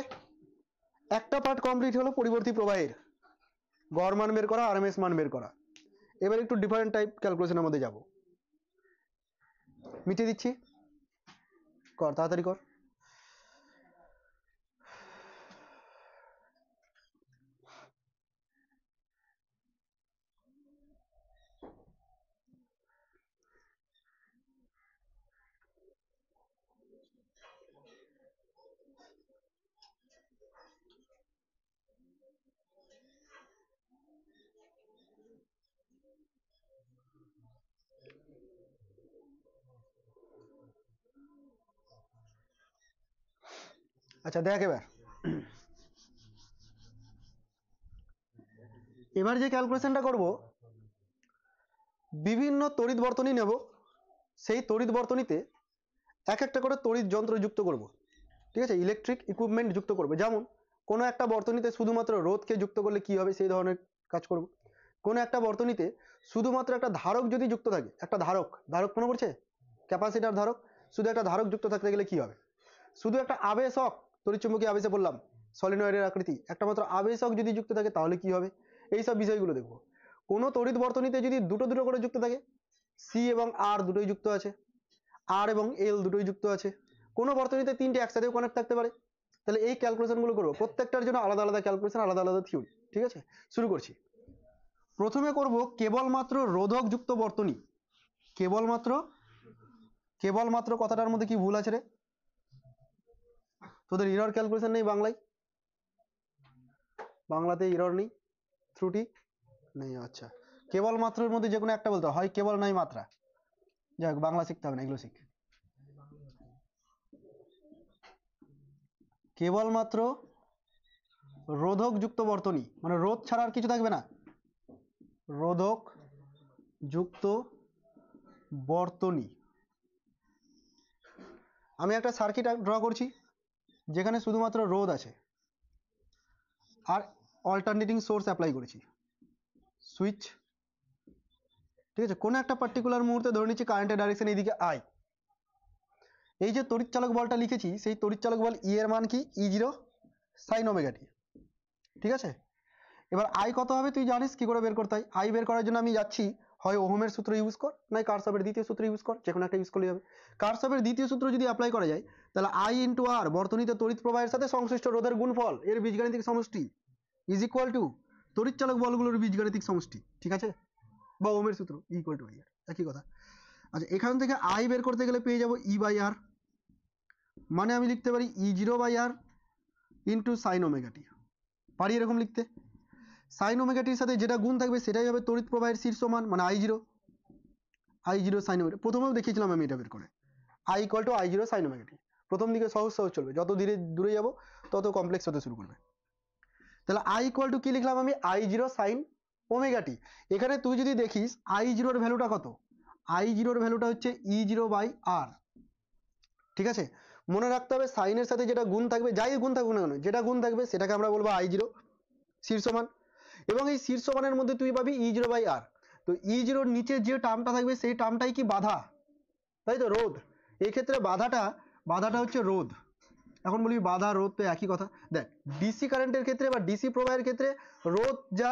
একটা পার্ট কমপ্লিট হলো পরিবর্তী প্রবাহের, গড় মান বের করা, RMS মান বের করা। এবার একটু ডিফারেন্ট টাইপ ক্যালকুলেশনের মধ্যে যাব, মিটিয়ে দিচ্ছি, কর তাড়াতাড়ি কর। আচ্ছা দেখ এবার যে ক্যালকুলেশনটা করব, বিভিন্ন তড়িৎ বর্তনী নেব, সেই তড়িৎ বর্তনীতে এক একটা করে তড়িৎ যন্ত্র যুক্ত করব, ঠিক আছে, ইলেকট্রিক ইকুইপমেন্ট যুক্ত করব। যেমন কোনো একটা বর্তনীতে শুধুমাত্র রোধকে যুক্ত করলে কি হবে সেই ধরনের কাজ করব। কোনো একটা বর্তনীতে শুধুমাত্র একটা ধারক যদি যুক্ত থাকে, একটা ধারক, ধারক মনে পড়ছে, ক্যাপাসিটর ধারক, শুধু একটা ধারক যুক্ত থাকতে গেলে কি হবে। শুধু একটা আবেশক, তড়িৎচুম্বকীয় আবেশে বললাম সলিনয়েডের আকৃতি, একটা মাত্র আবেশক যদি যুক্ত থাকে তাহলে কি হবে, এই সব বিষয়গুলো দেখব। কোনো তড়িৎ বর্তনীতে যদি দুটো দুটো করে যুক্ত থাকে, সি এবং আর দুটোই যুক্ত আছে, আর এবং এল দুটোই যুক্ত আছে, কোনো বর্তনীতে তিনটে একসাথেও কানেক্ট থাকতে পারে, তাহলে এই ক্যালকুলেশনগুলো করবো, প্রত্যেকটার জন্য আলাদা আলাদা ক্যালকুলেশন, আলাদা আলাদা থিওরি, ঠিক আছে। শুরু করছি। প্রথমে করব কেবলমাত্র রোধক যুক্ত বর্তনী। কেবলমাত্র কথাটার মধ্যে কি ভুল আছে রে? তোদের ইরর ক্যালকুলেশন নেই বাংলায়? বাংলাতে ইরর নেই, ত্রুটি নেই, আচ্ছা। কেবলমাত্রের মধ্যে যে কোনো একটা বলতে হয়, কেবল নাই মাত্রা, যাই হোক বাংলা শিখতে হবে না, এগুলো শিখ। কেবলমাত্র রোধক যুক্ত বর্তনী, মানে রোধ ছাড়া আর কিছু থাকবে না, রোধক যুক্ত বর্তনী। আমি একটা সার্কিট ড্র করছি যেখানে শুধুমাত্র রোধ আছে আর অল্টারনেটিং সোর্স অ্যাপ্লাই করেছি, সুইচ। ঠিক আছে, কোনো একটা পার্টিকুলার মুহূর্তে ধরে নিচ্ছি কারেন্টের ডাইরেকশন এইদিকে আই। এই যে তড়িৎচালক বলটা লিখেছি, সেই তড়িৎচালক বল ই এর মান কি, E0 sin ওমেগা টি। ঠিক আছে, এবার আই কত হবে তুই জানিস, কি করে বের করতে হয়? আই বের করার জন্য আমি যাচ্ছি, হয় ওহমের সূত্র ইউজ কর, নয় কারশফের দ্বিতীয় সূত্র ইউজ কর, যে কোনো একটা ইউজ করলেই হবে। কারশফের দ্বিতীয় সূত্র যদি অ্যাপ্লাই করা যায়, তাহলে আই ইন্টু আর বর্তনীতে তড়িৎ প্রবাহের সাথে সংশ্লিষ্ট রোধের গুণফল, এর বীজগাণিতিক সমষ্টি ইজ ইকুয়াল টু তড়িৎচালক বলগুলোর বীজগাণিতিক সমষ্টি। ঠিক আছে, বা ওহমের সূত্র ইকুয়াল টু আই আর, একই কথা। আচ্ছা, এখান থেকে আই বের করতে গেলে পেয়ে যাবো ই বাই আর, মানে আমি লিখতে পারি E0 by R into sine omega t. পারি এরকম লিখতে? সাইন ওমেগা টির সাথে যেটা গুণ থাকবে সেটাই হবে তড়িৎ প্রবাহের শীর্ষ মান, মানে I0 সাইন ওমেগা। প্রথমেও দেখিয়েছিলাম আমি এটা বের করে, I equal to I0 sine omega t. প্রথম দিকে সহজ সহজ চলবে, যত ধীরে দূরে যাব তত কমপ্লেক্স হতে শুরু করবে। তাহলে আই ইকুয়াল টু কি লিখলাম আমি, I0 সাইন ওমেগা টি। এখানে তুই যদি দেখিস I0 এর ভ্যালুটা কত, I0 এর ভ্যালুটা হচ্ছে E0 বাই আর। ঠিক আছে, মনে রাখতে হবে সাইনের সাথে যেটা গুণ থাকবে, যাই গুণ থাকবে না কেন, যেটা গুণ থাকবে সেটাকে আমরা বলবো I0 শীর্ষ মান। এবং এই শীর্ষ মানের মধ্যে তুই পাবি E0 বাই আর। তো E0 এর নিচে যে টার্মটা থাকবে সেই টার্মটাই কি বাধা, তাই তো, রোধ। এই ক্ষেত্রে বাধাটা হচ্ছে রোধ। এখন বলবি বাধা রোধ তো একই কথা। দেখ, ডিসি কারেন্টের ক্ষেত্রে বা ডিসি প্রবাহের ক্ষেত্রে রোধ যা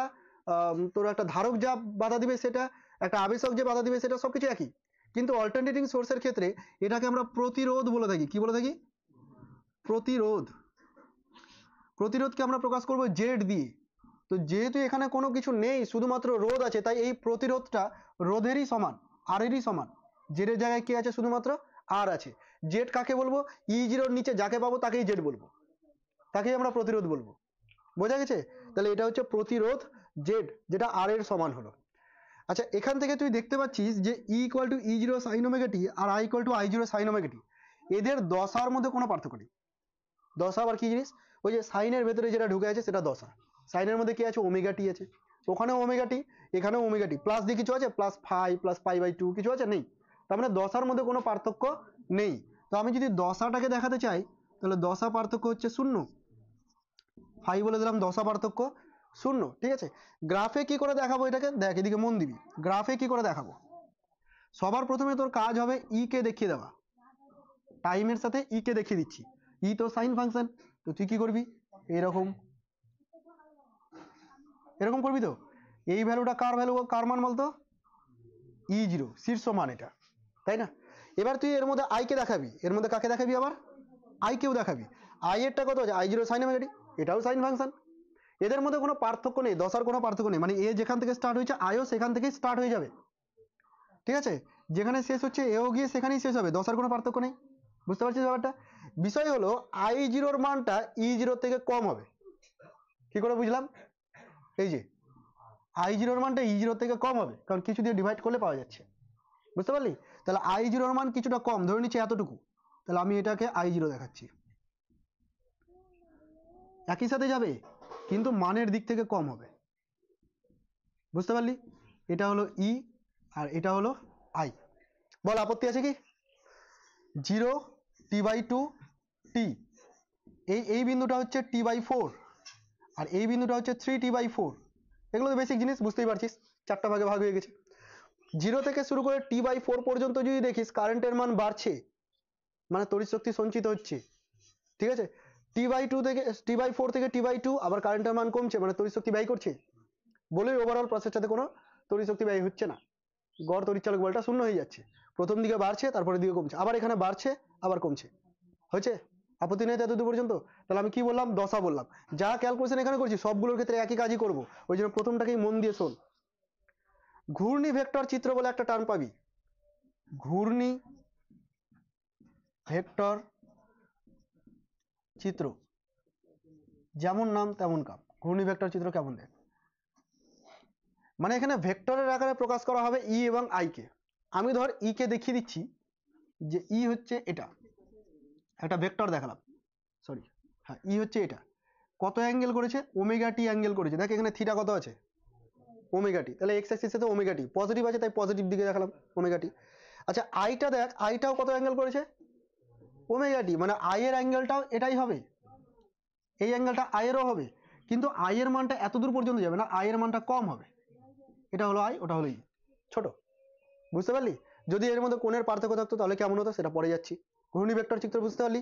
তোর একটা ধারক যা বাধা দিবে সেটা, একটা আবেশক যে বাধা দিবে সেটা, সবকিছু একই। কিন্তু অল্টারনেটিং সোর্সের ক্ষেত্রে এটাকে আমরা প্রতিরোধ বলে থাকি। কি বলে থাকি? প্রতিরোধ। প্রতিরোধকে আমরা প্রকাশ করব জেড দিয়ে। তো যেহেতু এখানে কোনো কিছু নেই, শুধুমাত্র রোধ আছে, তাই এই প্রতিরোধটা রোধেরই সমান, আর এরই সমান। জেডের জায়গায় কি আছে, শুধুমাত্র আর আছে। জেড কাকে বলবো, E0 এর নিচে যাকে পাবো তাকেই জেড বলবো, তাকেই আমরা প্রতিরোধ বলবো। বোঝা গেছে? তাহলে এটা হচ্ছে প্রতিরোধ জেড, যেটা আর এর সমান হলো। আচ্ছা, এখান থেকে তুই দেখতে পাচ্ছিস যে E equal to E0 sine omega t আর I equal to I0 sine omega t, এদের দশার মধ্যে কোনো পার্থক্য নেই। দশা আবার কি জিনিস? ওই যে সাইনের ভেতরে যেটা ঢুকে আছে সেটা দশা। সাইনের মধ্যে কি আছে, ওমেগা টি আছে, ওখানেও ওমেগা টি, এখানেও ওমেগা টি, প্লাস দিয়ে কিছু আছে, plus phi plus pi by 2 কিছু আছে, নেই। তার মানে দশার মধ্যে কোনো পার্থক্য নেই। তো আমি যদি দশাটাকে দেখাতে চাই, তাহলে দশা পার্থক্য হচ্ছে 0। ফাই বলে দিলাম, দশা পার্থক্য 0। ঠিক আছে, গ্রাফে কি করে দেখাবো এটাকে, দেখ এদিকে মন দিবি। গ্রাফে কি করে দেখাবো, সবার প্রথমে তোর কাজ হবে ই কে দেখিয়ে দেওয়া। টাইমের সাথে ই কে দেখিয়ে দিচ্ছি। ই তো সাইন ফাংশন, তো তুই কি করবি, এরকম এরকম করবি। তো এই ভ্যালুটা কার ভ্যালু, কার মান বলতো, E0 শীর্ষ মান এটা, তাই না? এবার তুই এর মধ্যে আই কে দেখাবি, এর মধ্যে কাকে দেখাবি, আবার আই কেও দেখাবি। আই এরটা কত আছে, I0 সাইন ওমেগা টি, এটাও সাইন ফাংশন। এদের মধ্যে কোনো পার্থক্য নেই, দশার কোনো পার্থক্য নেই। মানে এ যেখান থেকে স্টার্ট হয়েছে আইও সেখান থেকেই স্টার্ট হয়ে যাবে। ঠিক আছে, যেখানে শেষ হচ্ছে এও গিয়ে সেখানেই শেষ হবে, দশার কোনো পার্থক্য নেই। বুঝতে পারছিস ব্যাপারটা? বিষয় হলো I0 এর মানটা E0 থেকে কম হবে। কি করে বুঝলাম? এই যে I0 এর মানটা E0 থেকে কম হবে, কারণ কিছু দিয়ে ডিভাইড করলে পাওয়া যাচ্ছে। বুঝতে পারলি? তাহলে I0 এর মান কিছুটা কম, ধরে নিচ্ছি এতটুকু, তাহলে আমি এটাকে I0 দেখাচ্ছি। একই সাথে যাবে কিন্তু মানের দিক থেকে কম হবে। বুঝতে পারলি? এটা হলো ই আর এটা হলো আই। বল, আপত্তি আছে কি? 0 t/2 t, এই বিন্দুটা হচ্ছে t/4 আর এই বিন্দুটা হচ্ছে 3t/4। এগুলো তো বেসিক জিনিস, বুঝতেই পারছিস, চারটা ভাগে ভাগ হয়ে গেছে। 0 থেকে শুরু করে t/4 পর্যন্ত যদি দেখিস কারেন্টের মান বাড়ছে, মানে তড়িৎ শক্তি সঞ্চিত হচ্ছে। ঠিক আছে, t/4 থেকে t/2 আবার কারেন্টের মান কমছে, মানে তড়িৎ শক্তি ব্যয় করছে। বলেই ওভারঅল প্রসেসটাতে কোনো তড়িৎ শক্তি ব্যয় হচ্ছে না, গড় তড়িৎচালক বলটা শূন্য হয়ে যাচ্ছে। প্রথম দিকে বাড়ছে, তারপরে দিকে কমছে, আবার এখানে বাড়ছে আবার কমছে। হয়েছে? আপত্তি নেই এতদূর পর্যন্ত? তাহলে আমি কি বললাম, দশা বললাম। যা ক্যালকুলেশন এখানে করছি সবগুলোর ক্ষেত্রে একই কাজই করব, ওই জন্য প্রথমটাকেই মন দিয়ে শোন। ঘূর্ণি ভেক্টর চিত্র বলে একটা টার্ম পাবি। ঘূর্ণি ভেক্টর চিত্র, যেমন নাম তেমন কাম। ঘূর্ণি ভেক্টর চিত্র কেমন দেখ, মানে এখানে ভেক্টরের আকারে প্রকাশ করা হবে ই এবং আই কে। আমি ধর ই কে দেখিয়ে দিচ্ছি যে ই হচ্ছে এটা, একটা ভেক্টর দেখালাম, সরি হ্যাঁ ই হচ্ছে এটা, কত অ্যাঙ্গেল করেছে, ওমেগা টি অ্যাঙ্গেল করেছে। দেখ এখানে থিটা কত আছে, ওমেগা টি, তাহলে এক্স অ্যাক্সিসে তো ওমেগা টি পজিটিভ আছে, তাই পজিটিভ দিকে দেখালাম ওমেগা টি। আচ্ছা আইটা দেখ, আইটাও কত অ্যাঙ্গেল করেছে, ওমেগা টি, মানে আই এর অ্যাঙ্গেলটাও এটাই হবে, এই অ্যাঙ্গেলটা আই এরও হবে, কিন্তু আই এর মানটা এত দূর পর্যন্ত যাবে না, আই এর মানটা কম হবে। এটা হলো আই, ওটা হলো ই, ছোট। বুঝতে পারলি? যদি এর মধ্যে কোণের পার্থক্য থাকতো তাহলে কেমন হতো সেটা পরে যাচ্ছি। ঘূর্ণি ভেক্টর চিত্র বুঝতে পারলি?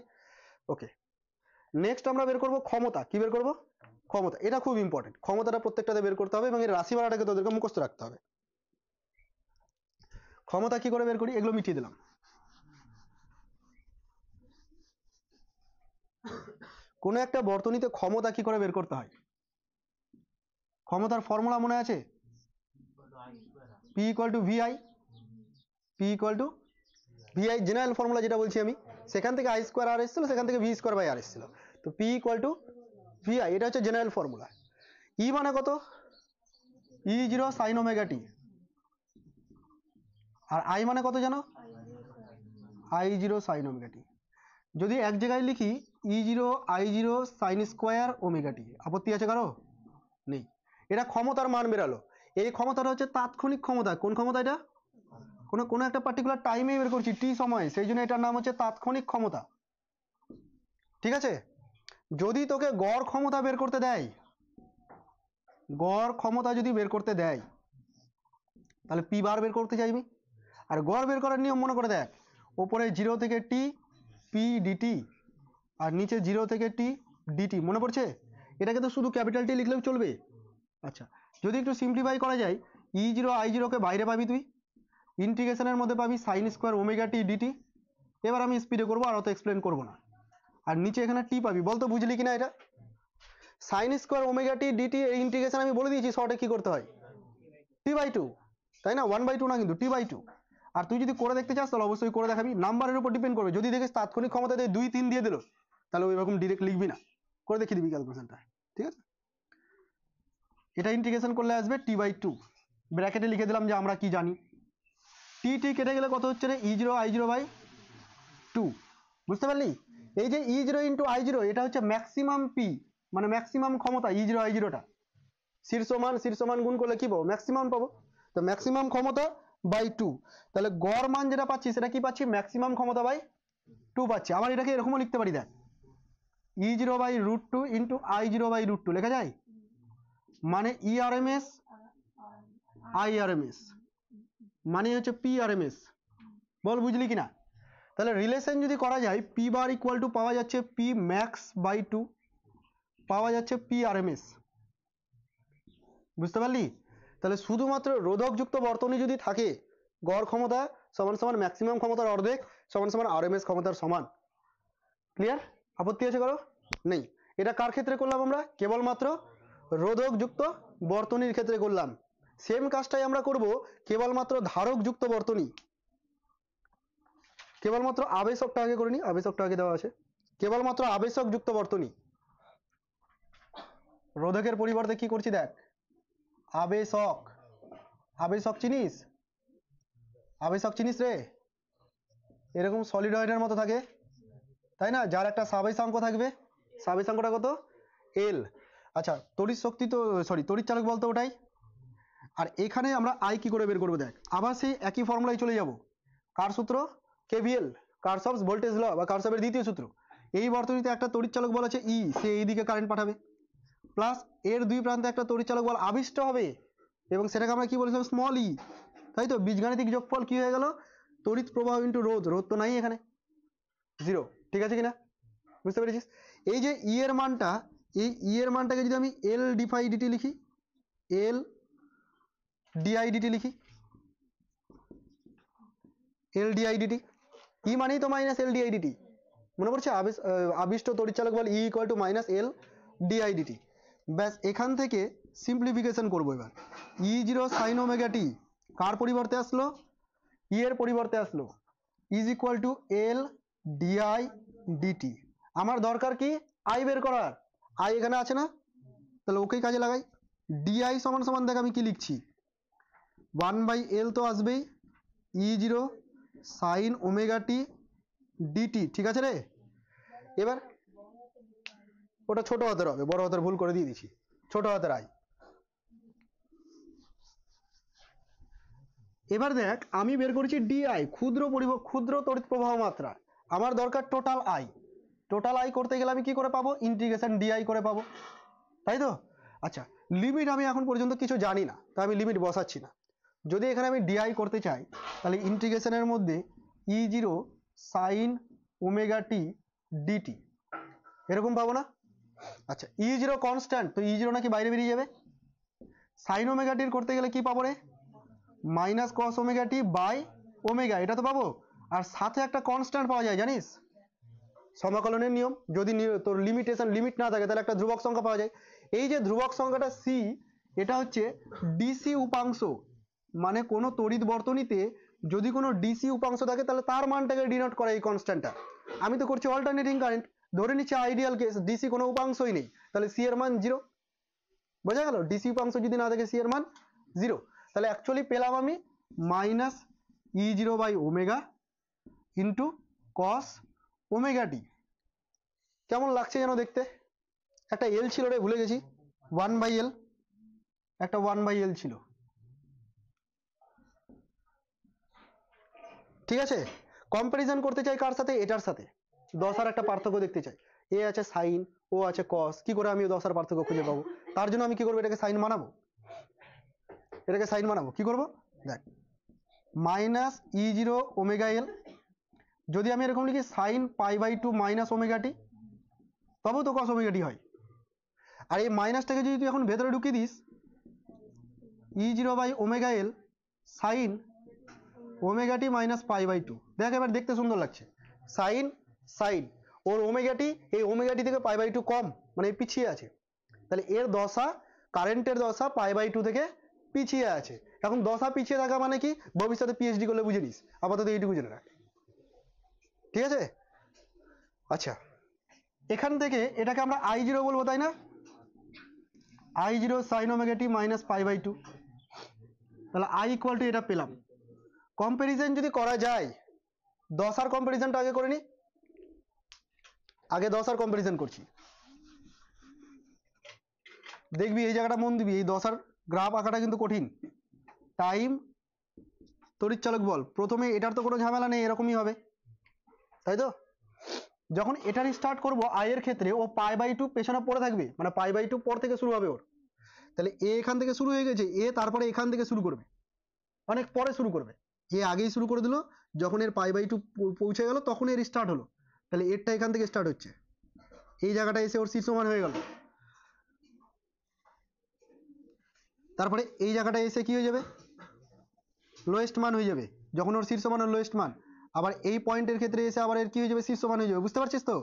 ওকে, নেক্সট আমরা বের করব ক্ষমতা। কি বের করব? ক্ষমতা। এটা খুব ইম্পর্টেন্ট, ক্ষমতাটা প্রত্যেকটাতে বের করতে হবে এবং এর রাশি বাড়াটাকে তোদেরকে মুখস্থ রাখতে হবে। ক্ষমতা কি করে বের করি এগুলো মিটিয়ে দিলাম। কোন একটা বর্তনীতে ক্ষমতা কি করে বের করতে হয়? ক্ষমতার ফর্মুলা মনে আছে? P equal to VI, P equal to VI general formula যেটা বলছি আমি, সেখান থেকে I স্কোয়ার আর এসেছিল, সেখান থেকে V স্কোয়ার বাই আর এসেছিল, তো P equal to VI, এটা হচ্ছে জেনারেল ফর্মুলা। E মানে কত? E0 sin ওমেগা টি, আর I মানে কত জানো? I0 sin ওমেগা টি। যদি এক জায়গায় লিখি E0 I0 sin square omega টি, আপত্তি আছে কারো? নেই। এটা ক্ষমতার মান বেরালো। এই ক্ষমতাটা হচ্ছে তাৎক্ষণিক ক্ষমতা। কোন ক্ষমতা এটা? কোনো একটা পার্টিকুলার টাইমে বের করছি, টি সময়, সেই জন্য এটার নাম হচ্ছে তাৎক্ষণিক ক্ষমতা। ঠিক আছে? যদি তোকে গড় ক্ষমতা বের করতে দেয়, গড় ক্ষমতা যদি বের করতে দেয় তাহলে পি বার বের করতে চাইবি। আর গড় বের করার নিয়ম মনে করে দেখ, ওপরে 0 থেকে টি পি ডিটি, আর নিচে 0 থেকে টি ডিটি, মনে পড়ছে? এটাকে তো শুধু ক্যাপিটাল টি লিখলেও চলবে। আচ্ছা, যদি একটু সিম্পলিফাই করা যায়, E0 I0 কে বাইরে পাবি তুই, ইন্টিগ্রেশনের মধ্যে পাবি sign square omega t DT. এবার আমি স্পিডে করবো, আর অত এক্সপ্লেন করবো না। আর নিচে এখানে টি পাবি, বলতো বুঝলি কিনা এটা? Sign square omega t DT এই ইন্টিগ্রেশন আমি বলে দিয়েছি শর্টে কি করতে হয়, t/2, তাই না? 1/2 না, কিন্তু t/2। আর তুই যদি করে দেখতে চাস তাহলে অবশ্যই করে দেখাবি, নাম্বারের উপর ডিপেন্ড করবে। যদি দেখিস তাৎক্ষণিক ক্ষমতা দিয়ে 2 3 দিয়ে দিল, তাহলে ওই রকম ডিরেক্ট লিখবি না, করে দেখিয়ে দিবি ক্যালকুলেশনটা। ঠিক আছে? এটা ইন্টিগ্রেশন করলে আসবে t/2, ব্র্যাকেটে লিখে দিলাম যে আমরা কি জানি। টি কেটে গেলে কত হচ্ছে রে? E0 I0/2। বুঝতে পারলি? এই যে E0 ইন্টু I0, এটা হচ্ছে ম্যাক্সিমাম পি, মানে ম্যাক্সিমাম ক্ষমতা। E0 I0টা শীর্ষমান গুণ করলে কি পাবো? ম্যাক্সিমাম পাবো। তো ম্যাক্সিমাম ক্ষমতা বাই 2, তাহলে গড় মান যেটা পাচ্ছি সেটা কি পাচ্ছি? ম্যাক্সিমাম ক্ষমতা বাই 2 পাচ্ছি। আবার এটাকে এরকমও লিখতে পারি, দেখ E0/√2 ইন্টু I0/√2 লেখা যায়, মানে ERMS IRMS, মানে হচ্ছে PRMS। বল বুঝলি কিনা? তাহলে রিলেশন যদি করা যায়, পি বার ইকুয়াল টু পাওয়া যাচ্ছে পি ম্যাক্স বাই 2, পাওয়া যাচ্ছে PRMS। বুঝতে পারলি? তাহলে শুধুমাত্র রোধকযুক্ত বর্তনী যদি থাকে, গড় ক্ষমতা সমান সমান ম্যাক্সিমাম ক্ষমতার অর্ধেক সমান সমান আরএমএস ক্ষমতার সমান। ক্লিয়ার? আপত্তি আছে কারো? নেই। এটা কার ক্ষেত্রে করলাম আমরা? কেবলমাত্র রোধকযুক্ত বর্তনীর ক্ষেত্রে করলাম। সেম কাজটাই আমরা করব কেবলমাত্র ধারকযুক্ত বর্তনী। কেবলমাত্র আবেশকটা আগে করে নি, আবেশকটা আগে দেওয়া আছে। কেবলমাত্র আবেশকযুক্ত বর্তনী, রোধকের পরিবর্তে কি করছি দেখ, আবেশক। আবেশক চিনিস? আবেশক চিনিস রে? এরকম সলিডয়েডের মতো থাকে, তাই না? যার একটা সাবেশাঙ্ক থাকবে, সাবেশাঙ্কটা কত? এল। আচ্ছা, তড়িৎ শক্তি তো তড়িৎ চালক বলতো ওটাই। আর এখানে আমরা আই কি করে বের করবো দেখ, আবার সেই একই ফর্মুলায় চলে যাব। কার সূত্র? কেভিএল, কারশফস ভোল্টেজ ল বা কারশফের দ্বিতীয় সূত্র। এই বর্তনীতে একটা তড়িৎ চালক বল আছে ই, সে এই দিকে কারেন্ট পাঠাবে, প্লাস এর দুই প্রান্তে একটা তড়িৎ চালক বল আবিষ্ট হবে, এবং সেটাকে আমরা কি বলেছিলাম? স্মল ই, তাই তো? বীজগাণিতিক যোগফল কি হয়ে গেল? তড়িৎ প্রবাহ ইন্টু রোধ, রোধ তো নাই এখানে, 0। ঠিক আছে কিনা? বুঝতে পেরেছিস? এই যে ই এর মানটা, এই ই এর মানটাকে যদি আমি এল ডিফাই ডিটি লিখি, এল ডিআই ডিটি লিখি, এল ডিআই ডিটি, ই মানেই তো মাইনাস এল ডিআই ডিটি, মনে পড়ছে? আবিষ্ট তড়িৎচালক বল E equal to minus L DI dt. ব্যাস, এখান থেকে সিম্পলিফিকেশন করবো এবার। E0 সাইন ওমেগা টি কার পরিবর্তে আসলো? ই এর পরিবর্তে আসলো, is equal to L DI d t. আমার দরকার কি? আই বের করার। আই এখানে আছে না, তাহলে ওকেই কাজে লাগাই। ডিআই সমান সমান দেখ আমি কি লিখছি, 1/L তো আসবেই, E0 sine omega t dt. ঠিক আছে রে? এবার ওটা ছোট হাতের হবে, বড় হাতের ভুল করে দিয়ে দিচ্ছি, ছোট হাতের আই। এবার দেখ আমি বের করেছি ডিআই, ক্ষুদ্র তড়িৎ প্রবাহ মাত্রা। আমার দরকার টোটাল আই। টোটাল আই করতে গেলে আমি কি করে পাবো? ইন্টিগ্রেশন ডিআই করে পাবো, তাই তো? আচ্ছা, লিমিট আমি এখন পর্যন্ত কিছু জানি না, তাই আমি লিমিট বসাচ্ছি না। যদি এখানে আমি ডিআই করতে চাই তাহলে ইন্টিগ্রেশনের মধ্যে E0 sin omega t DT এরকম পাবো না? আচ্ছা, E0 কনস্ট্যান্ট, তো E0 নাকি বাইরে বেরিয়ে যাবে। সাইন ওমেগা টির করতে গেলে কি পাবো রে? Minus cos omega t by omega, এটা তো পাবো। আর সাথে একটা কনস্ট্যান্ট পাওয়া যায় জানিস, সমাকলনের নিয়ম, যদি তোর লিমিট না থাকে তাহলে একটা ধ্রুবক সংখ্যা পাওয়া যায়। এই যে ধ্রুবক সংখ্যাটা সি, এটা হচ্ছে ডিসি উপাংশ, মানে কোনো তড়িৎ বর্তনীতে যদি কোনো ডিসি উপাংশ থাকে তাহলে তার মানটাকে ডিনোট করে এই কনস্ট্যান্টটা। আমি তো করছি অল্টারনেটিং কারেন্ট, ধরে নিচ্ছি আইডিয়াল কেস ডিসি কোনো উপাংশই নেই, তাহলে সি এর মান 0। বোঝা গেল? ডিসি উপাংশ যদি না থাকে সি এর মান 0। তাহলে অ্যাকচুয়ালি পেলাম আমি minus E0 by omega into cos omega t. কেমন লাগছে যেন দেখতে? একটা এল ছিল রে, ভুলে গেছি, 1/L, একটা 1/L ছিল, ঠিক আছে? কম্পারিজন করতে চাই কার সাথে? এটার সাথে। দশার একটা পার্থক্য দেখতে চাই। এ আছে সাইন, ও আছে কস, কি করে আমি দশার পার্থক্য খুঁজে পাবো? তার জন্য আমি কি করবো? এটাকে সাইন বানাবো, এটাকে সাইন বানাবো। কি করবো? দেখ, মাইনাস E0 ওমেগা এল, যদি আমি এরকম লিখি সাইন π/2 মাইনাস ওমেগা টি, তবেও তো কস ওমেগা টি হয়। আর এই মাইনাসটাকে যদি তুই এখন ভেতরে ঢুকিয়ে দিস, E0 by omega L sine omega t minus π/2, দেখ এবার দেখতে সুন্দর লাগছে। সাইন সাইন, ওর ওমেগা টি, এই ওমেগা টি থেকে π/2 কম, মানে পিছিয়ে আছে। তাহলে এর দশা, কারেন্টের দশা π/2 থেকে পিছিয়ে আছে। এখন দশা পিছিয়ে থাকা মানে কি? ভবিষ্যতে পিএইচডি করলে বুঝে নিস, আপাতত এইটুকু জেনে রাখ, ঠিক আছে? আচ্ছা, এখান থেকে এটাকে আমরা I0 বলবো, তাই না? I0 sine omega t minus π/2, তাহলে I ইকুয়াল টু এটা পেলাম। কম্পারিজন যদি করা যায়, দশার কম্পারিজনটা আগে করে নি, আগে দশার কম্পারিজন করছি। দেখবি এই জায়গাটা মন দিবি, এই দশার গ্রাফ আঁকাটা কিন্তু কঠিন। টাইম তড়িৎচালক বল, প্রথমে এটার তো কোনো ঝামেলা নেই, এরকমই হবে, তাই তো? যখন এটার স্টার্ট করব আই এর ক্ষেত্রে, ও π/2 পেছনে পড়ে থাকবে, মানে π/2 পর থেকে শুরু হবে ওর। তাহলে এ এখান থেকে শুরু হয়ে গেছে, এ তারপরে এখান থেকে শুরু করবে, অনেক পরে শুরু করবে। এ আগেই শুরু করে দিল, যখন এর π/2 পৌঁছে গেল তখন এর স্টার্ট হলো। তাহলে এরটা এখান থেকে স্টার্ট হচ্ছে, এই জায়গাটা এসে ওর শীর্ষমান হয়ে গেল। তারপরে এই জায়গাটা এসে কি হয়ে যাবে? লোয়েস্ট মান হয়ে যাবে, যখন ওর শীর্ষমান ওর লোয়েস্ট মান। আবার এই পয়েন্টের ক্ষেত্রে এসে আবার এর কি হয়ে যাবে? শীর্ষমান হয়ে যাবে। বুঝতে পারছিস তো?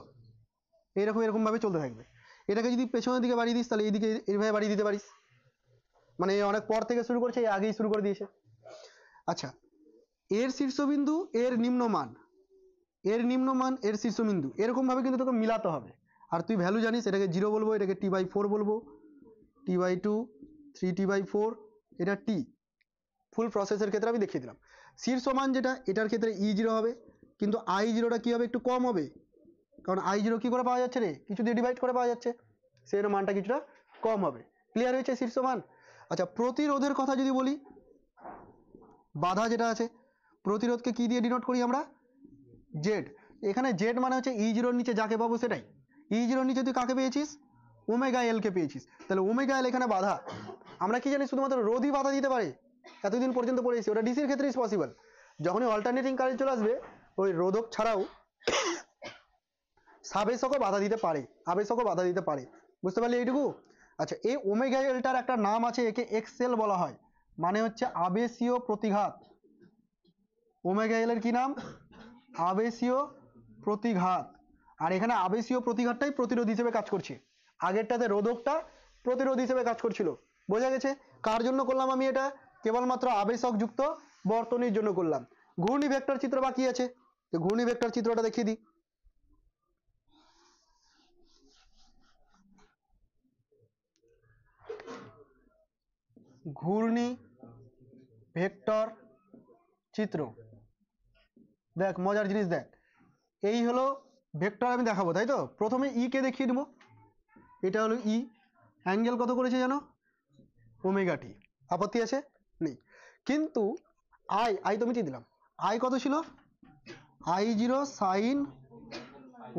এরকম ভাবে চলতে থাকবে। এটাকে যদি পেছনের দিকে বাড়িয়ে দিস তাহলে এইদিকে এইভাবে বাড়িয়ে দিতে পারিস, মানে অনেক পর থেকে শুরু করছে, আগেই শুরু করে দিয়েছে। আচ্ছা, এর শীর্ষবিন্দু এর নিম্নমান, এর নিম্নমান এর শীর্ষবিন্দু, এরকম ভাবে কিন্তু তোকে মিলাতে হবে। আর তুই ভ্যালু জানিস, এটাকে 0 বলবো, এটাকে T/4 বলবো, T/2, 3T/4, এটা T। ফুল প্রসেসের ক্ষেত্রে আমি দেখিয়ে দিলাম। শীর্ষমান যেটা, এটার ক্ষেত্রে E0 হবে, কিন্তু I0টা কি হবে? একটু কম হবে, কারণ I0 কি করে পাওয়া যাচ্ছে রে? কিছু দিয়ে ডিভাইড করে পাওয়া যাচ্ছে, সেই মানটা কিছুটা কম হবে। ক্লিয়ার হয়েছে শীর্ষমান? আচ্ছা, প্রতিরোধের কথা যদি বলি, বাধা যেটা আছে, প্রতিরোধকে কি দিয়ে ডিনোট করি আমরা? জেড। এখানে জেড মানে হচ্ছে E0 এর নিচে যাকে পাবো সেটাই। E0 এর নিচে তুই কাকে পেয়েছিস? ওমেগা এল কে পেয়েছিস, তাহলে ওমেগা এল এখানে বাধা। আমরা কি জানি? শুধুমাত্র রোধই বাধা দিতে পারে, এতদিন পর্যন্ত পড়েছি, ওটা ডিসির ক্ষেত্রে ইজ পসিবল। যখনই অল্টারনেটিং কারেন্ট চলে আসবে, ওই রোধক ছাড়াও সাবেশকও বাধা দিতে পারে, আবেশকও বাধা দিতে পারে। বুঝতে পারলি এইটুকু? আচ্ছা, এই ওমেগা এলটার একটা নাম আছে, একে এক্সেল বলা হয়, মানে হচ্ছে আবেশীয় প্রতিঘাত। ওমেগা এল এর কি নাম? আবেশীয় প্রতিঘাত। আর এখানে আবেশীয় প্রতিঘাতটাই প্রতিরোধ হিসেবে কাজ করছে, আগেরটাতে রোধকটা প্রতিরোধ হিসেবে কাজ করছিল। বোঝা গেছে? কার জন্য করলাম আমি এটা? কেবলমাত্র আবেশক যুক্ত বর্তনীর জন্য করলাম। ঘূর্ণি ভেক্টর চিত্র বাকি আছে, তো ঘূর্ণি ভেক্টর চিত্রটা দেখিয়ে দিই। ঘূর্ণি ভেক্টর চিত্র, দেখ মজার জিনিস দেখ, এই হলো ভেক্টর আমি দেখাবো, তাই তো? প্রথমে ই কে দেখিয়ে দেবো, এটা হলো ই, অ্যাঙ্গেল কত করেছে জানো? Omega t. আপত্তি আছে? নেই। কিন্তু আই তো মিটিয়ে দিলাম। আই কত ছিল? I0 sine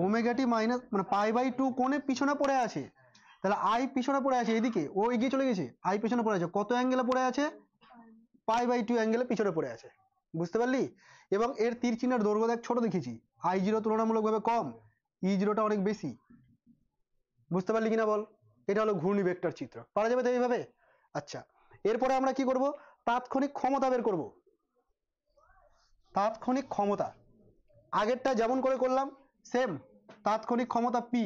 omega t minus মানে π/2 কোণে পিছনে পড়ে আছে। তাহলে আই পিছনে পড়ে আছে এদিকে, ও এগিয়ে চলে গেছে, আই পিছনে পড়ে আছে। কত অ্যাঙ্গেলে পড়ে আছে? π/2 অ্যাঙ্গেলে পিছনে পড়ে আছে। বুঝতে পারলি? এবং এর তীর চিহ্নের দৈর্ঘ্য দেখ ছোট দেখেছি, I0 তুলনামূলকভাবে কম, E0টা অনেক বেশি। বুঝতে পারলি কিনা বল? এটা হলো ঘূর্ণি ভেক্টর চিত্র। পারা যাবে তো এইভাবে? আচ্ছা, এরপরে আমরা কি করব? তাৎক্ষণিক ক্ষমতা বের করব। তাৎক্ষণিক ক্ষমতা আগেরটা যেমন করে করলাম সেম। তাৎক্ষণিক ক্ষমতা পি,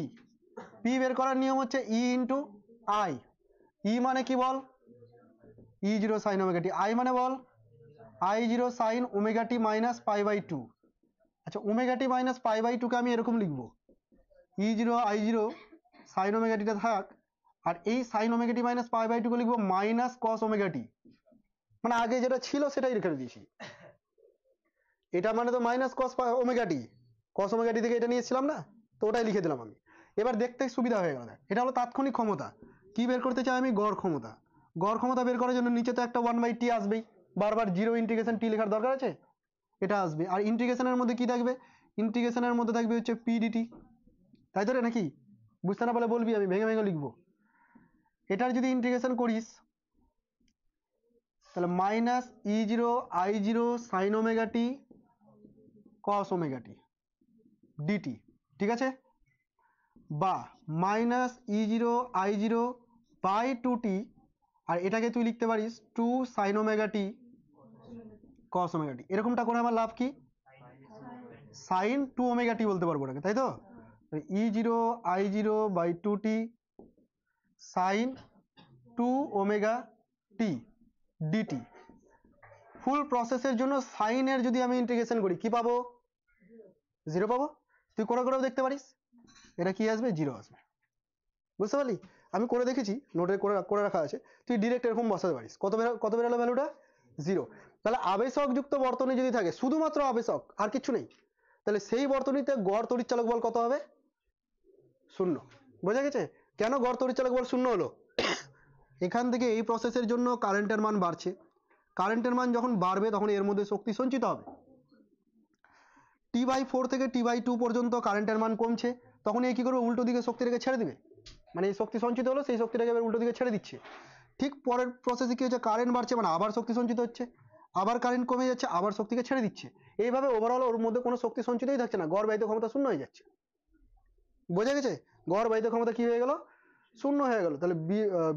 পি বের করার নিয়ম হচ্ছে ই ইন্টু আই। ই মানে কি বল? E0 sine omega T. I মানে বল I0 sine omega t minus π/2। আচ্ছা, ওমেগা টি মাইনাস π/2 কে আমি এরকম লিখবো, E0 I0 সাইন ওমেগা টিটা থাক, আর এই সাইন ওমেগা টি মাইনাস π/2 কে লিখবো মাইনাস কস ওমেগা টি। মানে আগে যেটা ছিল সেটাই রেখে দিয়েছি। এটা মানে তো minus cos omega t, cos omega টি থেকে এটা নিয়েছিলাম না, তো ওটাই লিখে দিলাম আমি। এবার দেখতে সুবিধা হয়ে গেল। এটা হলো তাৎক্ষণিক ক্ষমতা। কি বের করতে চাই আমি? গড় ক্ষমতা। গড় ক্ষমতা বের করার জন্য নিচে তো একটা 1/t আসবেই, বারবার জিরো ইন্টিগ্রেশন টি লেখার দরকার আছে? এটা আসবে। আর ইন্টিগ্রেশনের মধ্যে কি থাকবে? ইন্টিগ্রেশনের মধ্যে থাকবে হচ্ছে pdt, তাই তো রে নাকি? বুঝতে না পারলে বলবি, আমি ভেঙে ভেঙে লিখবো। এটার যদি ইন্টিগ্রেশন করিস তাহলে minus E0 I0 sine omega t cos omega t dt, ঠিক আছে? বা minus E0 I0 by 2t, আর এটাকে তুই লিখতে পারিস 2 sign omega t cos omega টি। এরকমটা করে আমার লাভ কি? সাইন 2 ওমেগা টি বলতে পারবো ওটাকে, তাই তো? E0 I0 by 2t sine 2 omega t dt. Full প্রসেসের জন্য সাইনের যদি আমি ইন্টিগ্রেশন করি কি পাবো? 0 পাবো। তুই করে করেও দেখতে পারিস, এটা কি আসবে? 0 আসবে। বুঝতে পারলি? আমি করে দেখেছি, নোটে করে রাখা আছে। তুই ডিরেক্ট এরকম বসাতে পারিস। কত বেরোলো ভ্যালুটা? 0। তাহলে আবেশক যুক্ত বর্তনী যদি থাকে, শুধুমাত্র আবেশক আর কিছু নেই, তাহলে সেই বর্তনীতে গড় তড়িৎচালক বল কত হবে? 0। বোঝা গেছে কেন গড় তড়িৎচালক বল 0 হলো? এখান থেকে এই প্রসেসের জন্য কারেন্টের মান বাড়ছে। কারেন্টের মান যখন বাড়বে তখন এর মধ্যে শক্তি সঞ্চিত হবে। T/4 থেকে T/2 পর্যন্ত কারেন্টের মান কমছে, তখন এই কি করবে? উল্টো দিকে শক্তি রেখে ছেড়ে দিবে। মানে এই শক্তি সঞ্চিত হলো, সেই শক্তিটাকে এবার উল্টো দিকে ছেড়ে দিচ্ছে। ঠিক পরের প্রসেসে কি হচ্ছে? কারেন্ট বাড়ছে মানে আবার শক্তি সঞ্চিত হচ্ছে, আবার কারেন্ট কমে যাচ্ছে, আবার শক্তিকে ছেড়ে দিচ্ছে। এইভাবে ওভারঅল ওর মধ্যে কোনো শক্তি সঞ্চিতই থাকছে না, গড় ব্যয়িত ক্ষমতা শূন্য হয়ে যাচ্ছে। বোঝা গেছে? গড় ব্যয়িত ক্ষমতা কি হয়ে গেল? শূন্য হয়ে গেল। তাহলে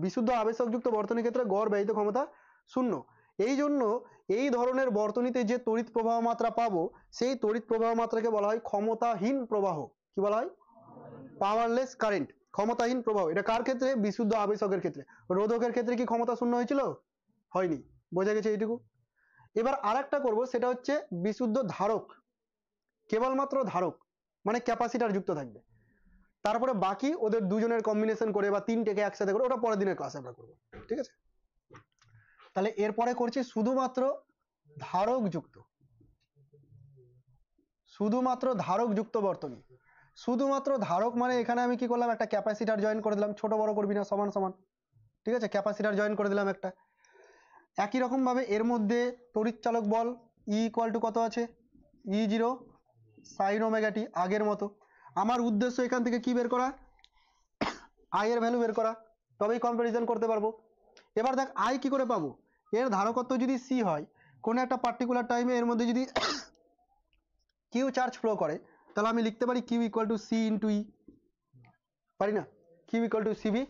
বিশুদ্ধ আবেশকযুক্ত বর্তনীর ক্ষেত্রে গড় ব্যয়িত ক্ষমতা শূন্য। এই জন্য এই ধরনের বর্তনীতে যে তড়িৎ প্রবাহ মাত্রা পাবো, সেই তড়িৎ প্রবাহ মাত্রাকে বলা হয় ক্ষমতাহীন প্রবাহ। কি বলা হয়? পাওয়ারলেস কারেন্ট, ক্ষমতাহীন প্রবাহ। এটা কার ক্ষেত্রে? বিশুদ্ধ আবেশকের ক্ষেত্রে। রোধকের ক্ষেত্রে কি ক্ষমতা শূন্য হয়েছিল? হয়নি। বোঝা গেছে এইটুকু? এবার আরেকটা করব, সেটা হচ্ছে বিশুদ্ধ ধারক। কেবলমাত্র ধারক মানে ক্যাপাসিটর যুক্ত থাকবে। তারপরে বাকি ওদের দুজনের কম্বিনেশন করে বা তিনটেকে একসাথে করে, ওটা পরের দিনের ক্লাসে আমরা করবো, ঠিক আছে? তাহলে এরপরে করছি শুধুমাত্র ধারক যুক্ত, শুধুমাত্র ধারক যুক্ত বর্তনী। শুধুমাত্র ধারক মানে এখানে আমি কি করলাম? একটা ক্যাপাসিটর জয়েন করে দিলাম, ছোট বড় করবি না, সমান সমান, ঠিক আছে? ক্যাপাসিটর জয়েন করে দিলাম একটা। একই রকম ভাবে এর মধ্যে তড়িৎচালক বল E ইকুয়াল টু কত আছে? E0 সাইন ওমেগা টি, আগের মতো। আমার উদ্দেশ্য এখান থেকে কি বের করা? আই এর ভ্যালু বের করা, তবেই কম্পারিজন করতে পারবো। এবার দেখ আই কি করে পাবো? এর ধারকত্ব যদি সি হয়, কোনো একটা পার্টিকুলার টাইমে এর মধ্যে যদি কিউ চার্জ ফ্লো করে, তাহলে আমি লিখতে পারি Q equal to C into E. পারি না? কিউ ইকুয়াল টু সিবি,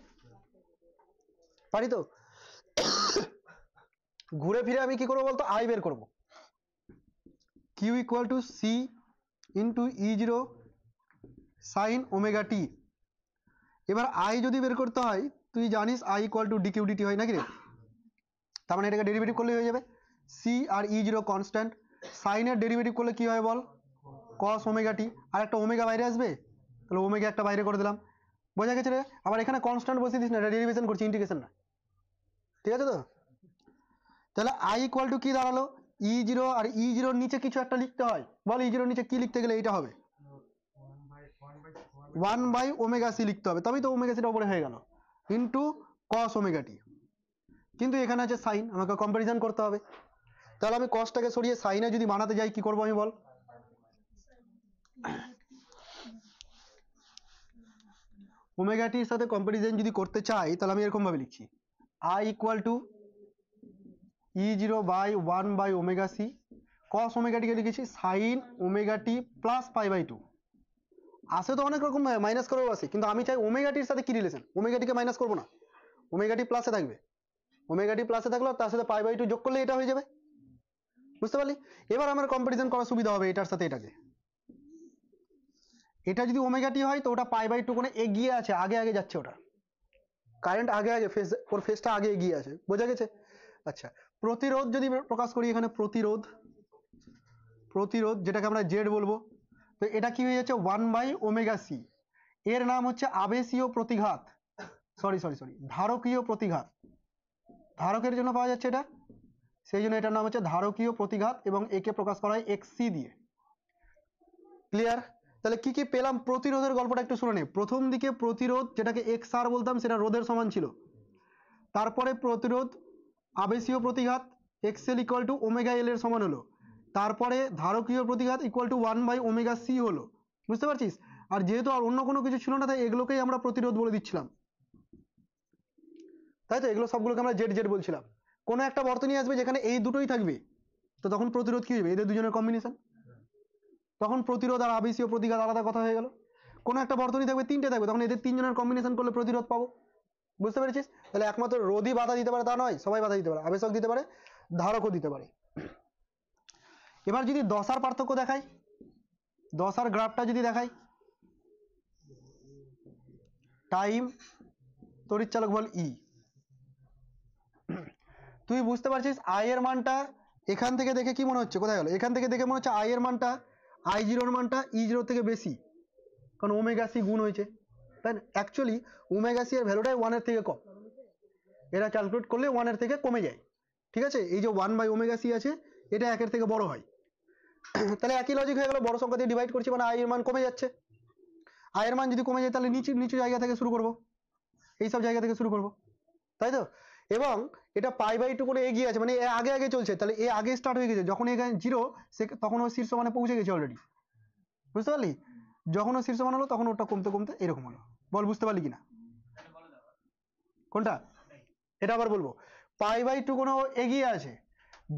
পারি তো? ঘুরে ফিরে আমি কি করবো বলতো? আই বের করবো। Q equal to C into E0 sine omega t. এবার আই যদি বের করতে হয়, তুই জানিস I equal to dQ dt হয় নাকি রে? তার মানে এটাকে ডেরিভেটিভ করলেই হয়ে যাবে। সি আর E0 কনস্ট্যান্ট, সাইনের ডেরিভেটিভ করলে কি হয় বল? কস ওমেগা টি। আর একটা ওমেগা বাইরে আসবে, তাহলে ওমেগা একটা বাইরে করে দিলাম। বোঝা গেছে রে? আবার এখানে কনস্ট্যান্ট বসিয়ে দিস না, এটা ডেরিভেশন করছি, ইন্টিগ্রেশন না, ঠিক আছে তো? তাহলে আই ইকুয়াল টু কি দাঁড়ালো? E0, আর E0 নিচে কিছু একটা লিখতে হয়, বল E0 নিচে কি লিখতে গেলে এইটা হবে? 1/ωc লিখতে হবে, তবেই তো ওমেগা সিটা উপরে হয়ে গেল, ইন্টু কস ওমেগা টি। কিন্তু এখানে আছে সাইন, আমাকে কম্পারিজন করতে হবে। তাহলে আমি কসটাকে সরিয়ে সাইনে যদি বানাতে যাই কি করবো আমি বল? ওমেগা টির সাথে কম্পারিজন যদি করতে চাই তাহলে আমি এরকম ভাবে লিখছি, I equal two E0/1/ωc, cos omega টিকে লিখেছি সাইন ওমেগা টি প্লাস π/2। আসে তো অনেক রকম মাইনাস করেও আসে, কিন্তু আমি চাই ওমেগা টির সাথে কি রিলেশন, ওমেগা টিকে মাইনাস করবো না, ওমেগা টি প্লাসে থাকবে, ওমেগা টি প্লাসে থাকলো তার সাথে π/2 যোগ করলে এটা হয়ে যাবে। বুঝতে পারলি? এবার আমার কম্পারিজন করার সুবিধা হবে এটার সাথে এটাকে। এটা যদি ওমেগা টি হয় তো ওটা π/2 কোণে এগিয়ে আছে, আগে আগে যাচ্ছে, ওটা কারেন্ট আগে আগে ফেজ, ওর ফেজটা আগে এগিয়ে আছে, বোঝা গেছে? আচ্ছা, প্রতিরোধ যদি প্রকাশ করি এখানে, প্রতিরোধ, প্রতিরোধ যেটাকে আমরা জেড বলবো, তো এটা কি হয়ে যাচ্ছে 1/ωc। এর নাম হচ্ছে আবেশীয় প্রতিঘাত, সরি সরি সরি ধারকীয় প্রতিঘাত, ধারকের জন্য পাওয়া যাচ্ছে এটা, সেই জন্য এটার নাম হচ্ছে ধারকীয় প্রতিঘাত, এবং একে প্রকাশ করা হয় xc দিয়ে। ক্লিয়ার? তাহলে কি কি পেলাম? প্রতিরোধের গল্পটা একটু শুনে নে। প্রথম দিকে প্রতিরোধ যেটাকে xr বলতাম সেটা রোধের সমান ছিল, তারপরে প্রতিরোধ আবেশীয় প্রতিঘাত xl ইকুয়াল টু ওমেগা এল এর সমান হলো, তারপরে ধারকীয় প্রতিঘাত ইকুয়াল টু 1/ωc হলো। বুঝতে পারছিস? আর যেহেতু আর অন্য কোনো কিছু ছিল না তাই এগুলোকেই আমরা প্রতিরোধ বলে দিচ্ছিলাম, তাই তো? এগুলো সবগুলোকে আমরা জেড জেড বলছিলাম। কোনো একটা বর্তনী আসবে যেখানে এই দুটোই থাকবে, তো তখন প্রতিরোধ কি হবে? এদের দুজনের কম্বিনেশন, তখন প্রতিরোধ আর আবেশীয় প্রতিঘাত আলাদা কথা হয়ে গেল। কোনো একটা বর্তনী থাকবে, তিনটে থাকবে, তখন এদের তিনজনের কম্বিনেশন করলে প্রতিরোধ পাবো। বুঝতে পেরেছিস? তাহলে একমাত্র রোধই বাধা দিতে পারে তা নয়, সবাই বাধা দিতে পারে, আবেশক দিতে পারে, ধারকও দিতে পারে। এবার যদি দশার পার্থক্য দেখাই, দশার গ্রাফটা যদি দেখাই, টাইম তড়িৎচালক বল ই, তুই বুঝতে পারছিস আই এর মানটা এখান থেকে দেখে কি মনে হচ্ছে? কোথায় গেল? এখান থেকে দেখে মনে হচ্ছে আই এর মানটা, I0 এর মানটা E0 থেকে বেশি, কারণ ওমেগা সি গুণ হয়েছে, তাই না? অ্যাকচুয়ালি ওমেগা সি এর ভ্যালুটাই 1 এর থেকে কম, এরা ক্যালকুলেট করলে 1 এর থেকে কমে যায়। ঠিক আছে? এই যে 1/ωc আছে এটা 1 এর থেকে বড় হয়। তাহলে একই লজিক হয়ে গেল, বড় সংখ্যা দিয়ে ডিভাইড করছি মানে আই এর মান কমে যাচ্ছে। আই এর মান যদি কমে যায় তাহলে নিচু নিচু জায়গা থেকে শুরু করব, এইসব জায়গা থেকে শুরু করব, তাই তো? এবং এটা π/2 করে এগিয়ে আছে, মানে এ আগে আগে চলছে, তাহলে এ আগে স্টার্ট হয়ে গেছে, যখন এখানে 0 সে তখন ও শীর্ষ মানে পৌঁছে গেছে অলরেডি। বুঝতে পারলি? যখন ও শীর্ষ মান হলো তখন ওটা কমতে কমতে এরকম হলো। বল বুঝতে পারলি কিনা? কোনটা? এটা আবার বলবো, π/2 কোনো এগিয়ে আছে,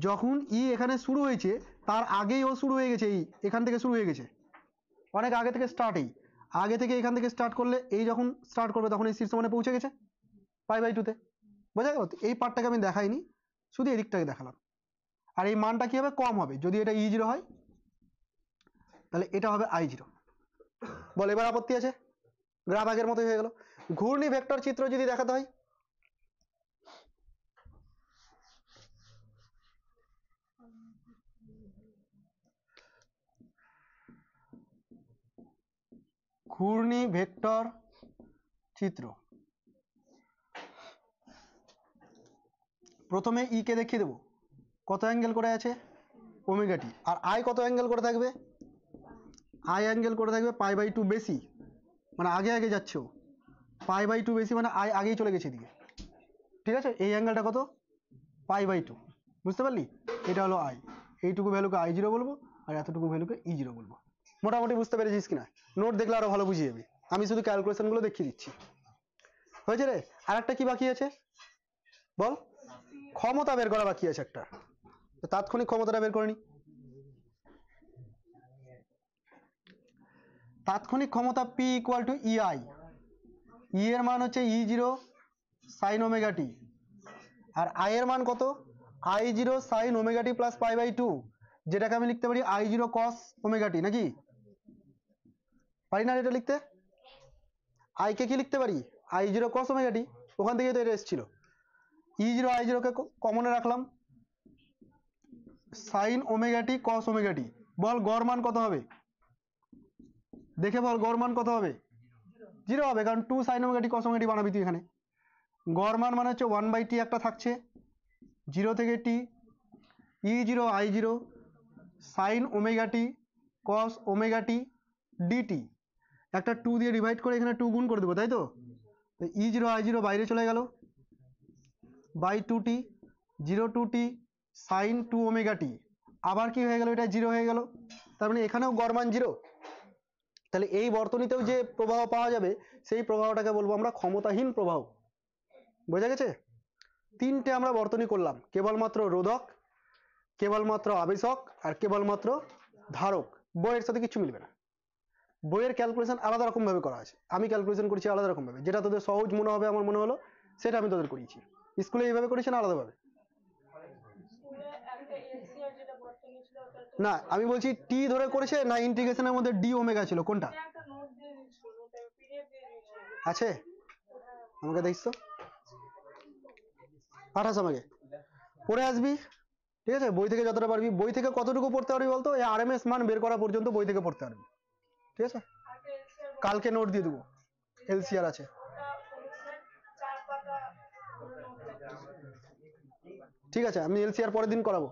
যখন ই এখানে শুরু হয়েছে তার আগেই ও শুরু হয়ে গেছে, এই এখান থেকে শুরু হয়ে গেছে, অনেক আগে থেকে স্টার্ট, এই আগে থেকে এখান থেকে স্টার্ট করলে এই যখন স্টার্ট করবে তখন এই শীর্ষ মানে পৌঁছে গেছে π/2 তে। বোঝা গেল? এই পার্টটাকে আমি দেখাইনি, শুধু এদিকটাকে দেখালাম। আর এই মানটা কি হবে? কম হবে, যদি এটা E0 হয় তাহলে এটা হবে I0। বল এবার আপত্তি আছে? গ্রাফ আগের মতোই হয়ে গেল। ঘূর্ণি ভেক্টর চিত্র যদি দেখাতে হয়, ঘূর্ণি ভেক্টর চিত্র, প্রথমে ই কে দেখিয়ে দেবো কত অ্যাঙ্গেল করে আছে, ওমেগা টি, আর আই কত অ্যাঙ্গেল করে থাকবে? আই অ্যাঙ্গেল করে থাকবে π/2 বেশি, মানে আগে আগে যাচ্ছে ও, π/2 বেশি মানে আই আগেই চলে গেছে এদিকে। ঠিক আছে? এই অ্যাঙ্গেলটা কত? π/2। বুঝতে পারলি? এটা হলো আই, এইটুকু ভ্যালুকে I0 বলবো আর এতটুকু ভ্যালুকে E0 বলবো। মোটামুটি বুঝতে পেরেছিস কিনা? নোট দেখলে আরো ভালো বুঝিয়ে যাবে, আমি শুধু ক্যালকুলেশন গুলো দেখিয়ে দিচ্ছি। হয়েছে রে? আর একটা কি বাকি আছে বল? ক্ষমতা বের করা বাকি আছে একটা, তাৎক্ষণিক ক্ষমতাটা বের করে নি। তাৎক্ষণিক ক্ষমতা P ইকুয়াল টু EI, ই এর মান হচ্ছে E0 সাইন ওমেগা টি, আর আই এর মান কত? I0 সাইন ওমেগা টি প্লাস π/2, যেটাকে আমি লিখতে পারি I0 কস ওমেগা টি, নাকি পারি না এটা লিখতে? আই কে কি লিখতে পারি? I0 কস ওমেগা টি, ওখান থেকে তো এটা এসেছিল। E0 I0 কে কমনে রাখলাম, sign omega t cos omega টি। বল গড় মান কত হবে? দেখে বল গড় মান কত হবে? 0 হবে, কারণ 2 sign omega t cos omega টি বানাবি তুই এখানে। গড় মান মানে হচ্ছে 1/t একটা থাকছে, 0 থেকে t, E0 I0 sine omega t cos omega t dt, একটা 2 দিয়ে ডিভাইড করে এখানে 2 গুণ করে দেবো, তাই তো? E0 I0 বাইরে চলে গেল, by 2t 0 2t sin 2 omega t। আবার কি হয়ে গেল, এটা 0 হয়ে গেল, তার মানে এখানেও গড় মান 0। তাহলে এই বর্তনীতেও যে প্রবাহ পাওয়া যাবে সেই প্রবাহটাকে বলবো আমরা ক্ষমতাহীন প্রবাহ। বোঝা গেছে? তিনটে আমরা বর্তনী করলাম, কেবলমাত্র রোধক, কেবলমাত্র আবেশক আর কেবলমাত্র ধারক। বইয়ের সাথে কিছু মিলবে না, বইয়ের ক্যালকুলেশন আলাদা রকম ভাবে করা আছে, আমি ক্যালকুলেশন করেছি আলাদা রকম ভাবে, যেটা তোদের সহজ মনে হবে আমার মনে হলো সেটা আমি তোদের করিয়েছি। স্কুলে এইভাবে করেছি না আলাদাভাবে? না আমি বলছি টি ধরে করেছে না ইন্টিগ্রেশনের মধ্যে ডি ওমেগা ছিল, কোনটা আছে আমাকে দেখিস তো, পাঠাস আমাকে, পড়ে আসবি, ঠিক আছে? বই থেকে যতটা পারবি, বই থেকে কতটুকু পড়তে পারবি বলতো? এই আরএমএস মান বের করা পর্যন্ত বই থেকে পড়তে পারবি, ঠিক আছে? কালকে নোট দিয়ে দেবো, এলসিআর আছে। ঠিক আছে, আমি এলসিআর পরের দিন করাবো।